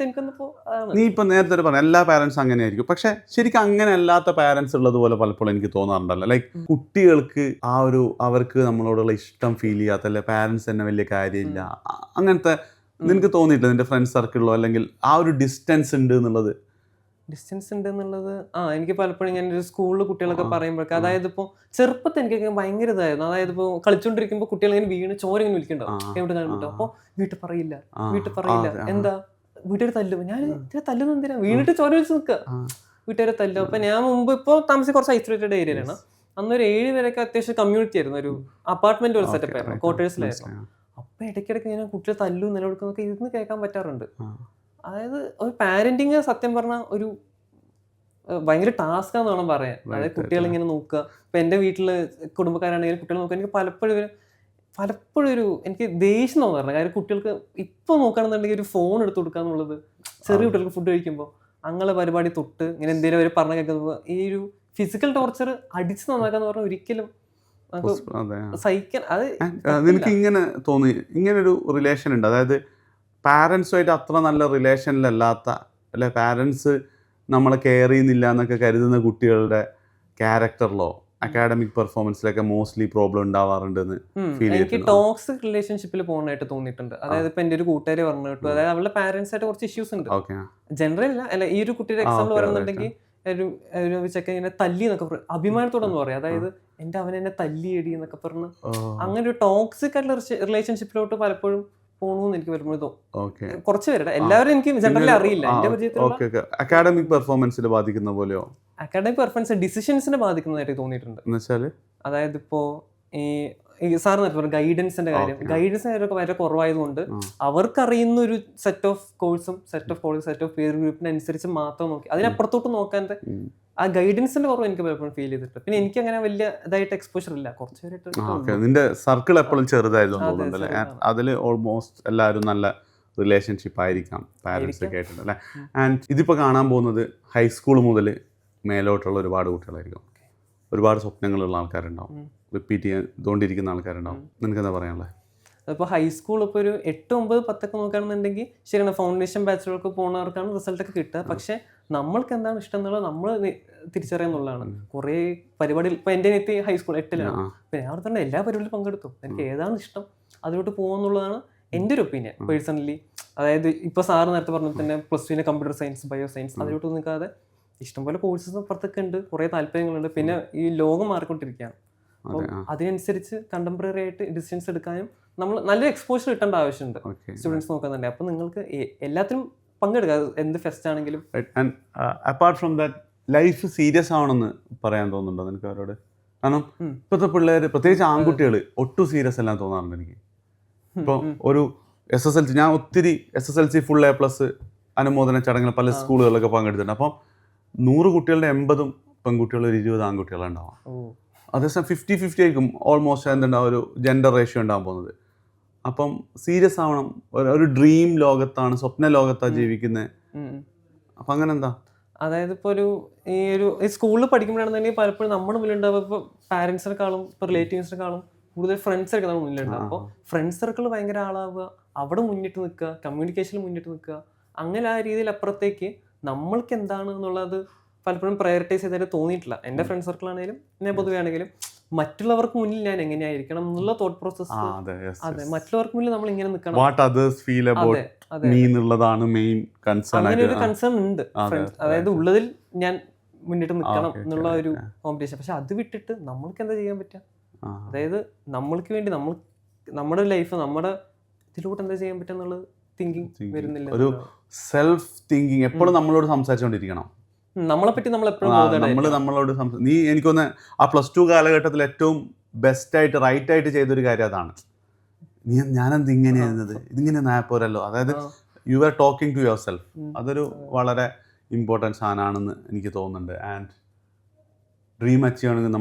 എനിക്കൊന്നിപ്പോ. നീ ഇപ്പൊ നേരത്തെ പറഞ്ഞ എല്ലാ പാരൻസും അങ്ങനെയായിരിക്കും, പക്ഷെ ശരിക്കും അങ്ങനെ അല്ലാത്ത പാരൻസ് ഉള്ളതുപോലെ പലപ്പോഴും എനിക്ക് തോന്നാറുണ്ടല്ലോ. ലൈക്ക് കുട്ടികൾക്ക് അവർക്ക് നമ്മളോടുള്ള ഇഷ്ടം ഫീൽ ചെയ്യാത്ത, അല്ലെ പാരൻസ് തന്നെ വലിയ കാര്യമില്ല, അങ്ങനത്തെ നിനക്ക് തോന്നിയിട്ടില്ല നിന്റെ ഫ്രണ്ട്സ് സർക്കിളിലോ? അല്ലെങ്കിൽ ആ ഒരു ഡിസ്റ്റൻസ് ഉണ്ട് എന്നുള്ളത്? എനിക്ക് പലപ്പോഴും ഞാൻ ഒരു സ്കൂളിൽ കുട്ടികളൊക്കെ പറയുമ്പോഴൊക്കെ, അതായത് ഇപ്പോൾ ചെറുപ്പത്തിൽ എനിക്കൊക്കെ ഭയങ്കര ഇതായിരുന്നു. അതായത് ഇപ്പോൾ കളിച്ചോണ്ടിരിക്കുമ്പോൾ കുട്ടികൾ ഇങ്ങനെ വീണ് ചോര ഇങ്ങനെ വിളിക്കണ്ടാവും എവിടെ കണ്ടിട്ടോ. അപ്പോൾ വീട്ടിൽ പറയില്ല എന്താ വീട്ടുകാർ തല്ലും. ഞാൻ തല്ലുന്ന എന്തിനാ? വീണിട്ട് ചോര വിളിച്ച് നിൽക്കുക, വീട്ടുകാരെ തല്ലും. അപ്പം ഞാൻ മുമ്പ് ഇപ്പോൾ താമസിച്ച് കുറച്ച് ഐസൊലേറ്റഡ് ഏരിയയിലാണ്. അന്നൊരു 7 പേരൊക്കെ അത്യാവശ്യം കമ്മ്യൂണിറ്റി ആയിരുന്നു. ഒരു അപ്പാർട്ട്മെന്റ് ഒരു സെറ്റപ്പ് ആയിരുന്നു, ക്വാർട്ടേഴ്സിലായിരുന്നു. അപ്പം ഇടയ്ക്കിടയ്ക്ക് ഇങ്ങനെ കുട്ടികൾ തല്ലും നിലവിളിക്കുന്നൊക്കെ ഇരുന്ന് കേൾക്കാൻ പറ്റാറുണ്ട്. അതായത് ഒരു പാരന്റിങ് സത്യം പറഞ്ഞാൽ ഒരു ഭയങ്കര ടാസ്കാന്ന് വേണം പറയാൻ. അതായത് കുട്ടികളിങ്ങനെ നോക്കുക. ഇപ്പം എൻ്റെ വീട്ടിൽ കുടുംബക്കാരാണെങ്കിലും കുട്ടികൾ നോക്കുക, എനിക്ക് പലപ്പോഴും എനിക്ക് ദേഷ്യം തോന്നാറുണ്ട്. കാര്യം കുട്ടികൾക്ക് ഇപ്പോൾ നോക്കുകയാണെന്നുണ്ടെങ്കിൽ ഒരു ഫോൺ എടുത്ത് കൊടുക്കുക എന്നുള്ളത്, ചെറിയ കുട്ടികൾക്ക് ഫുഡ് കഴിക്കുമ്പോൾ അങ്ങനെ പരിപാടി തൊട്ട് ഇങ്ങനെ എന്തെങ്കിലും അവർ പറഞ്ഞ കേൾക്കുന്നത്, ഈ ഒരു ഫിസിക്കൽ ടോർച്ചർ അടിച്ച് നന്നാക്കാന്ന് പറഞ്ഞാൽ ഒരിക്കലും സഹിക്കാൻ. അത് നിനക്ക് ഇങ്ങനെ തോന്നി ഇങ്ങനൊരു റിലേഷൻ ഉണ്ട്, അതായത് പാരൻസുമായിട്ട് അത്ര നല്ല റിലേഷനിലല്ലാത്ത, അല്ലെ പാരൻസ് നമ്മളെ കെയർ ചെയ്യുന്നില്ല എന്നൊക്കെ കരുതുന്ന കുട്ടികളുടെ ക്യാരക്ടറിലോ അക്കാഡമിക് പെർഫോമൻസിലൊക്കെ മോസ്റ്റ്ലി പ്രോബ്ലം ഉണ്ടാവാറുണ്ടെന്ന് ഫീൽ എനിക്ക് ടോക്സിക് റിലേഷൻഷിപ്പിൽ പോകുന്നതായിട്ട് തോന്നിയിട്ടുണ്ട്. അതായത് ഇപ്പൊ എൻ്റെ ഒരു കൂട്ടുകാരി പറഞ്ഞു കേട്ടു, അതായത് അവളുടെ പാരൻസ് ആയിട്ട് കുറച്ച് ഇഷ്യൂസ് ഉണ്ട്. ജനറൽ അല്ല, ഈ ഒരു കുട്ടിയുടെ എക്സാമ്പിൾ പറയുന്നുണ്ടെങ്കിൽ ഒരു ചെക്കൻ ഇങ്ങനെ തല്ലി എന്നൊക്കെ പറയും, അഭിമാനത്തോടെ എന്ന് പറയാം. അതായത് അവൻ എന്നെ തല്ലിയടി എന്നൊക്കെ പറഞ്ഞ് അങ്ങനെ ഒരു ടോക്സിക് ആയിട്ടുള്ള റിലേഷൻഷിപ്പിലോട്ട് പലപ്പോഴും പോകണമെന്ന് എനിക്ക് വരുമ്പോൾ കുറച്ച് പേരുടെ, എല്ലാവരും എനിക്ക് ജനറലി അറിയില്ല. എന്റെ പരിചയത്തിൽ അക്കാഡമിക് പെർഫോമൻസിൽ ബാധിക്കുന്ന പോലെയോ? അക്കാഡമിക് പെർഫോമൻസ് ഡിസിഷൻസിനെ ബാധിക്കുന്നതായിട്ട് തോന്നിയിട്ടുണ്ട്. അതായത് ഇപ്പോ ഈ സാർ നേരത്തെ പറഞ്ഞു ഗൈഡൻസിന്റെ കാര്യം, ഗൈഡൻസിന്റെ കാര്യമൊക്കെ വളരെ കുറവായതുകൊണ്ട് അവർക്കറിയുന്ന ഒരു സെറ്റ് ഓഫ് കോഴ്സും set of college set of പേർ ഗ്രൂപ്പിനനുസരിച്ച് മാത്രം നോക്കി അതിനപ്പുറത്തോട്ട് നോക്കാതെ ആ ഗൈഡൻസിന്റെ കുറവ് എനിക്ക് പലപ്പോഴും ഫീൽ ചെയ്തിട്ടുണ്ട്. പിന്നെ എനിക്ക് അങ്ങനെ വലിയ ഇതായിട്ട് എക്സ്പോഷർ ഇല്ല, കുറച്ച് പേരായിട്ട്. നിന്റെ സർക്കിൾ എപ്പോഴും ചെറുതായിരുന്നു, അതിൽ ഓൾമോസ്റ്റ് എല്ലാവരും നല്ല റിലേഷൻഷിപ്പ് ആയിരിക്കാം പാരൻസ് ഒക്കെ ആയിട്ടുണ്ട് അല്ലേ? ആൻഡ് ഇതിപ്പോൾ കാണാൻ പോകുന്നത് ഹൈസ്കൂൾ മുതൽ മേലോട്ടുള്ള ഒരുപാട് കുട്ടികളായിരിക്കും. ഒരുപാട് സ്വപ്നങ്ങളുള്ള ആൾക്കാരുണ്ടാവും, റിപ്പീറ്റ് ചെയ്തുകൊണ്ടിരിക്കുന്ന ആൾക്കാരുണ്ടാവും. നിനക്ക് എന്താ പറയാനുള്ളത്? അതിപ്പോൾ ഹൈസ്കൂൾ ഇപ്പോൾ ഒരു 8, 9, 10 നോക്കുകയാണെന്നുണ്ടെങ്കിൽ ശരിയാണ്, ഫൗണ്ടേഷൻ ബാച്ചിലൊക്കെ പോകുന്നവർക്കാണ് റിസൾട്ടൊക്കെ കിട്ടുക. പക്ഷേ നമ്മൾക്ക് എന്താണ് ഇഷ്ടം എന്നുള്ളത് നമ്മൾ തിരിച്ചറിയാന്നുള്ളതാണ്. കുറേ പരിപാടികൾ ഇപ്പോൾ എൻ്റെ അനിയത്തി ഹൈസ്കൂൾ 8ലാണ്. അപ്പോൾ ഞാൻ അവിടെ തന്നെ എല്ലാ പരിപാടിയിലും പങ്കെടുത്തു. എനിക്ക് ഏതാണ് ഇഷ്ടം അതിലോട്ട് പോകുമെന്നുള്ളതാണ് എൻ്റെ ഒരു ഒപ്പീനിയൻ പേഴ്സണലി. അതായത് ഇപ്പോൾ സാറ് നേരത്തെ പറഞ്ഞ തന്നെ +2 കമ്പ്യൂട്ടർ സയൻസ്, ബയോ സയൻസ് അതിലോട്ട് നിൽക്കാതെ ഇഷ്ടംപോലെ കോഴ്സസ് അപ്പുറത്തൊക്കെ ഉണ്ട്, കുറേ താല്പര്യങ്ങളുണ്ട്. പിന്നെ ഈ ലോകം മാറിക്കൊണ്ടിരിക്കുകയാണ്. അപ്പോൾ അതിനനുസരിച്ച് കണ്ടംപററി ആയിട്ട് ഡിസിഷൻസ് എടുക്കാനും നമ്മൾ നല്ല എക്സ്പോഷർ കിട്ടേണ്ട ആവശ്യമുണ്ട് സ്റ്റുഡൻസ് നോക്കുന്നുണ്ട്. അപ്പോൾ നിങ്ങൾക്ക് എല്ലാത്തിനും പങ്കെടുക്കുക, എന്ത് ഫെസ്റ്റ് ആണെങ്കിലും. Apart from that life serious ആവണമെന്ന് പറയാൻ തോന്നുന്നുണ്ടോ നിനക്ക് അവരോട്? കാരണം ഇപ്പോഴത്തെ പിള്ളേർ, പ്രത്യേകിച്ച് ആൺകുട്ടികൾ, ഒട്ടും സീരിയസ് എല്ലാം തോന്നാറുണ്ട് എനിക്ക്. ഇപ്പോൾ ഒരു SSLC, ഞാൻ ഒത്തിരി SSLC ഫുൾ A+ അനുമോദന ചടങ്ങിൽ പല സ്കൂളുകളിലൊക്കെ പങ്കെടുത്തിട്ടുണ്ട്. അപ്പം 100 കുട്ടികളുടെ 80 പെൺകുട്ടികൾ, 20 ആൺകുട്ടികളുണ്ടാവും. അതേസമയം 50-50 ആയിരിക്കും ഓൾമോസ്റ്റ് എന്തുണ്ടാവും, ഒരു ജെൻഡർ റേഷ്യോ ഉണ്ടാകാൻ പോകുന്നത്. അപ്പം സീരിയസ് ആവണം. ഒരു ഡ്രീം ലോകത്താണ്, സ്വപ്ന ലോകത്താണ് ജീവിക്കുന്നത്. അപ്പം അങ്ങനെ എന്താ, അതായത് ഇപ്പോൾ ഈ സ്കൂളിൽ പഠിക്കുമ്പോഴാണെന്നുണ്ടെങ്കിൽ പലപ്പോഴും നമ്മുടെ മുന്നിലുണ്ടാവുക ഇപ്പോൾ പാരൻസിനെക്കാളും ഇപ്പോൾ റിലേറ്റീവ്സിനെക്കാളും കൂടുതൽ ഫ്രണ്ട്സൊക്കെ നമ്മുടെ മുന്നിലുണ്ടാവും. അപ്പോൾ ഫ്രണ്ട്സ് സർക്കിൾ ഭയങ്കര ആളാവുക, അവിടെ മുന്നിട്ട് നിൽക്കുക, കമ്മ്യൂണിക്കേഷനിൽ മുന്നിട്ട് നിൽക്കുക, അങ്ങനെ ആ രീതിയിൽ അപ്പുറത്തേക്ക് നമ്മൾക്ക് എന്താണ് എന്നുള്ളത് പലപ്പോഴും പ്രയോറിറ്റൈസ് ചെയ്തായിട്ട് തോന്നിയിട്ടില്ല. എൻ്റെ ഫ്രണ്ട് സർക്കിൾ ആണെങ്കിലും ഞാൻ പൊതുവെ ആണെങ്കിലും മറ്റുള്ളവർക്ക് മുന്നിൽ ഞാൻ എങ്ങനെയായിരിക്കണം എന്നുള്ള തോട്ട് പ്രോസസ്സ്. അതെ, മറ്റുള്ളവർക്ക് മുന്നിൽ നമ്മൾ ഇങ്ങനെ നിൽക്കണം. അങ്ങനെ ഒരു കൺസേൺ ഉണ്ട്. അതായത് ഉള്ളതിൽ ഞാൻ മുന്നിട്ട് നിൽക്കണം എന്നുള്ള ഒരു കോമ്പറ്റീഷൻ. പക്ഷെ അത് വിട്ടിട്ട് നമ്മൾക്ക് എന്താ ചെയ്യാൻ പറ്റുക, അതായത് നമ്മൾക്ക് വേണ്ടി നമ്മുടെ ലൈഫ്, നമ്മുടെ ഇതിലൂടെ എന്താ ചെയ്യാൻ പറ്റുക എന്നുള്ളത് തിങ്കിങ് വരുന്നില്ല. ഒരു സെൽഫ് തിങ്കിങ് എപ്പോഴും നമ്മളോട് സംസാരിച്ചുകൊണ്ടിരിക്കണം. നമ്മളെ പറ്റി നമ്മളോട് നീ എനിക്കൊന്ന് ആ +2 കാലഘട്ടത്തിൽ ഏറ്റവും ബെസ്റ്റായിട്ട് റൈറ്റായിട്ട് ചെയ്തൊരു കാര്യം അതാണ്. ഞാനെന്ത് ഇങ്ങനെ എഴുതുന്നത്, ഇതിങ്ങനെ പോരല്ലോ. അതായത് you are talking to yourself. അതൊരു വളരെ ഇമ്പോർട്ടൻറ്റ് സാധനമാണെന്ന് എനിക്ക് തോന്നുന്നുണ്ട്. ആൻഡ് ഡ്രീം അച്ചീവ് ചെയ്യണമെങ്കിൽ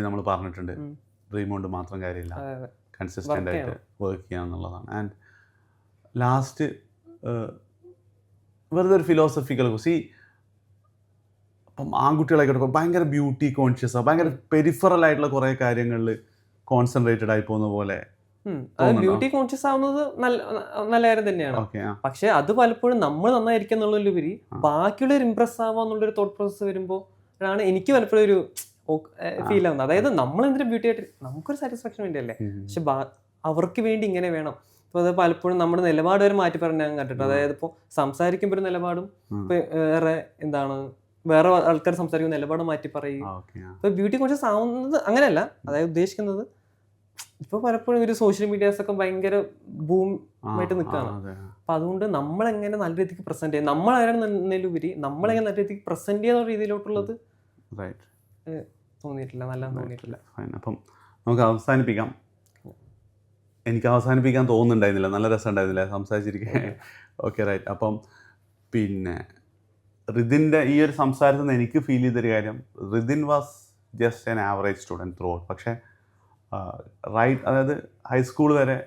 നമ്മൾ പറഞ്ഞിട്ടുണ്ട്, ഡ്രീം കൊണ്ട് മാത്രം കാര്യമില്ല, കൺസിസ്റ്റൻ്റ് ആയിട്ട് വർക്ക് ചെയ്യുക എന്നുള്ളതാണ്. ആൻഡ് ലാസ്റ്റ് വെറുതെ ഒരു ഫിലോസഫിക്കൽ അപ്പം ആൺകുട്ടികളായിക്കോട്ടെ ഭയങ്കര ബ്യൂട്ടി കോൺഷ്യസ്, ഭയങ്കര പെരിഫറൽ ആയിട്ടുള്ള കുറേ കാര്യങ്ങളിൽ കോൺസെൻട്രേറ്റഡ് ആയി പോകുന്ന പോലെ. ബ്യൂട്ടി കോൺഷ്യസ് ആവുന്നത് നല്ല കാര്യം തന്നെയാണ്. പക്ഷെ അത് പലപ്പോഴും നമ്മൾ നന്നായിരിക്കും എന്നുള്ളതിലുപരി ബാക്കിയുള്ളവർ ഇംപ്രസ് ആവുക എന്നുള്ളൊരു തോട്ട് പ്രോസസ്സ് വരുമ്പോഴാണ് എനിക്ക് പലപ്പോഴും ഒരു ഫീൽ ആവുന്നത്. അതായത് നമ്മൾ എന്തൊരു ബ്യൂട്ടി ആയിട്ട് നമുക്കൊരു സാറ്റിസ്ഫാക്ഷൻ വേണ്ടിയല്ലേ, പക്ഷെ അവർക്ക് വേണ്ടി ഇങ്ങനെ വേണം. ഇപ്പോൾ അത് പലപ്പോഴും നമ്മുടെ നിലപാട് വരെ മാറ്റി പറഞ്ഞ് ഞാൻ കണ്ടിട്ടുണ്ട്. അതായത് ഇപ്പോൾ സംസാരിക്കുമ്പോൾ ഒരു നിലപാടും വേറെ ആൾക്കാർ സംസാരിക്കുന്ന നിലപാട് മാറ്റി പറയും. ഇപ്പോൾ ബ്യൂട്ടി കോൺഷ്യസ് ആവുന്നത് അങ്ങനെയല്ല, അതായത് ഉദ്ദേശിക്കുന്നത് ഇപ്പോൾ പലപ്പോഴും ഒരു സോഷ്യൽ മീഡിയാസൊക്കെ ഭയങ്കര ബൂമായിട്ട് നിൽക്കുകയാണ്. അപ്പം അതുകൊണ്ട് നമ്മളെങ്ങനെ നല്ല രീതിക്ക് പ്രസൻറ്റ് ചെയ്യും, നമ്മളായിരുന്നതിലുപരി നമ്മളെങ്ങനെ നല്ല രീതിക്ക് പ്രസൻറ്റ് ചെയ്യുന്ന രീതിയിലോട്ടുള്ളത് തോന്നിയിട്ടില്ല, നല്ലതെന്ന് തോന്നിയിട്ടില്ല. അപ്പം നമുക്ക് അവസാനിപ്പിക്കാം. എനിക്ക് അവസാനിപ്പിക്കാൻ തോന്നുന്നുണ്ടായിരുന്നില്ല, നല്ല രസം ഉണ്ടായിരുന്നില്ല സംസാരിച്ചിരിക്കാൻ. Okay, right. അപ്പം പിന്നെ റിതിൻ്റെ ഈ ഒരു സംസാരത്തിൽ നിന്ന് എനിക്ക് ഫീൽ ചെയ്തൊരു കാര്യം, Rithin was just an average student through out. പക്ഷേ അതായത് ഹൈസ്കൂൾ വരെ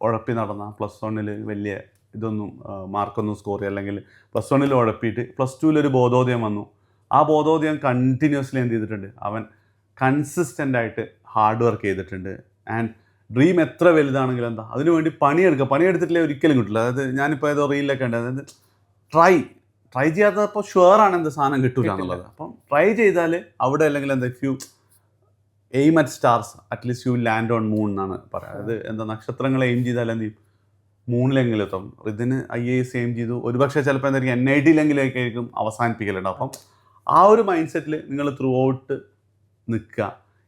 ഉഴപ്പി നടന്ന, +1 വലിയ ഇതൊന്നും മാർക്കൊന്നും സ്കോർ ചെയ്യുക, അല്ലെങ്കിൽ +1 ഉഴപ്പിയിട്ട് +2 ബോധോദയം വന്നു. ആ ബോധോദയം കണ്ടിന്യൂസ്ലി എന്ത് ചെയ്തിട്ടുണ്ട്, അവൻ കൺസിസ്റ്റൻ്റ് ആയിട്ട് ഹാർഡ് വർക്ക് ചെയ്തിട്ടുണ്ട്. ആൻഡ് ഡ്രീം എത്ര വലുതാണെങ്കിലും എന്താ അതിനുവേണ്ടി പണിയെടുത്തിട്ടില്ലേ ഒരിക്കലും കിട്ടില്ല. അതായത് ഞാനിപ്പോൾ ഏതോ റീലിലൊക്കെ ഉണ്ട്, അതായത് ട്രൈ ചെയ്യാത്തപ്പോൾ ഷുവറാണ് എന്ത് സാധനം കിട്ടില്ല എന്നുള്ളത്. അപ്പം ട്രൈ ചെയ്താൽ അവിടെ അല്ലെങ്കിൽ എന്താ if you aim at stars at least you land on moon എന്നാണ് പറയുക. അത് എന്താ നക്ഷത്രങ്ങളെ എയിം ചെയ്താൽ എന്ത് ചെയ്യും, മൂണിലെങ്കിലും എത്തും. ഇതിന് IAS എയിം ചെയ്തു, ഒരുപക്ഷെ ചിലപ്പോൾ എന്തായിരിക്കും NIT-ലെങ്കിലൊക്കെ ആയിരിക്കും അവസാനിപ്പിക്കലുണ്ട്. അപ്പം ആ ഒരു മൈൻഡ് സെറ്റിൽ നിങ്ങൾ ത്രൂ ഔട്ട് നിൽക്കുക.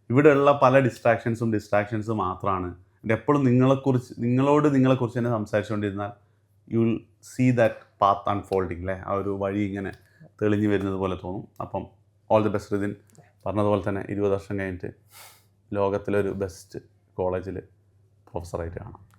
ഇവിടെയുള്ള പല ഡിസ്ട്രാക്ഷൻസ് മാത്രമാണ്. എപ്പോഴും നിങ്ങളെക്കുറിച്ച് തന്നെ സംസാരിച്ചുകൊണ്ടിരുന്നാൽ you will see that path unfolding അല്ലേ, ആ ഒരു വഴി ഇങ്ങനെ തെളിഞ്ഞു വരുന്നത് പോലെ തോന്നും. അപ്പം ഓൾ ദി ബെസ്റ്റ് റിതിൻ. പറഞ്ഞതുപോലെ തന്നെ 20 വർഷം കഴിഞ്ഞിട്ട് ലോകത്തിലൊരു ബെസ്റ്റ് കോളേജിൽ പ്രൊഫസറായിട്ട് കാണാം.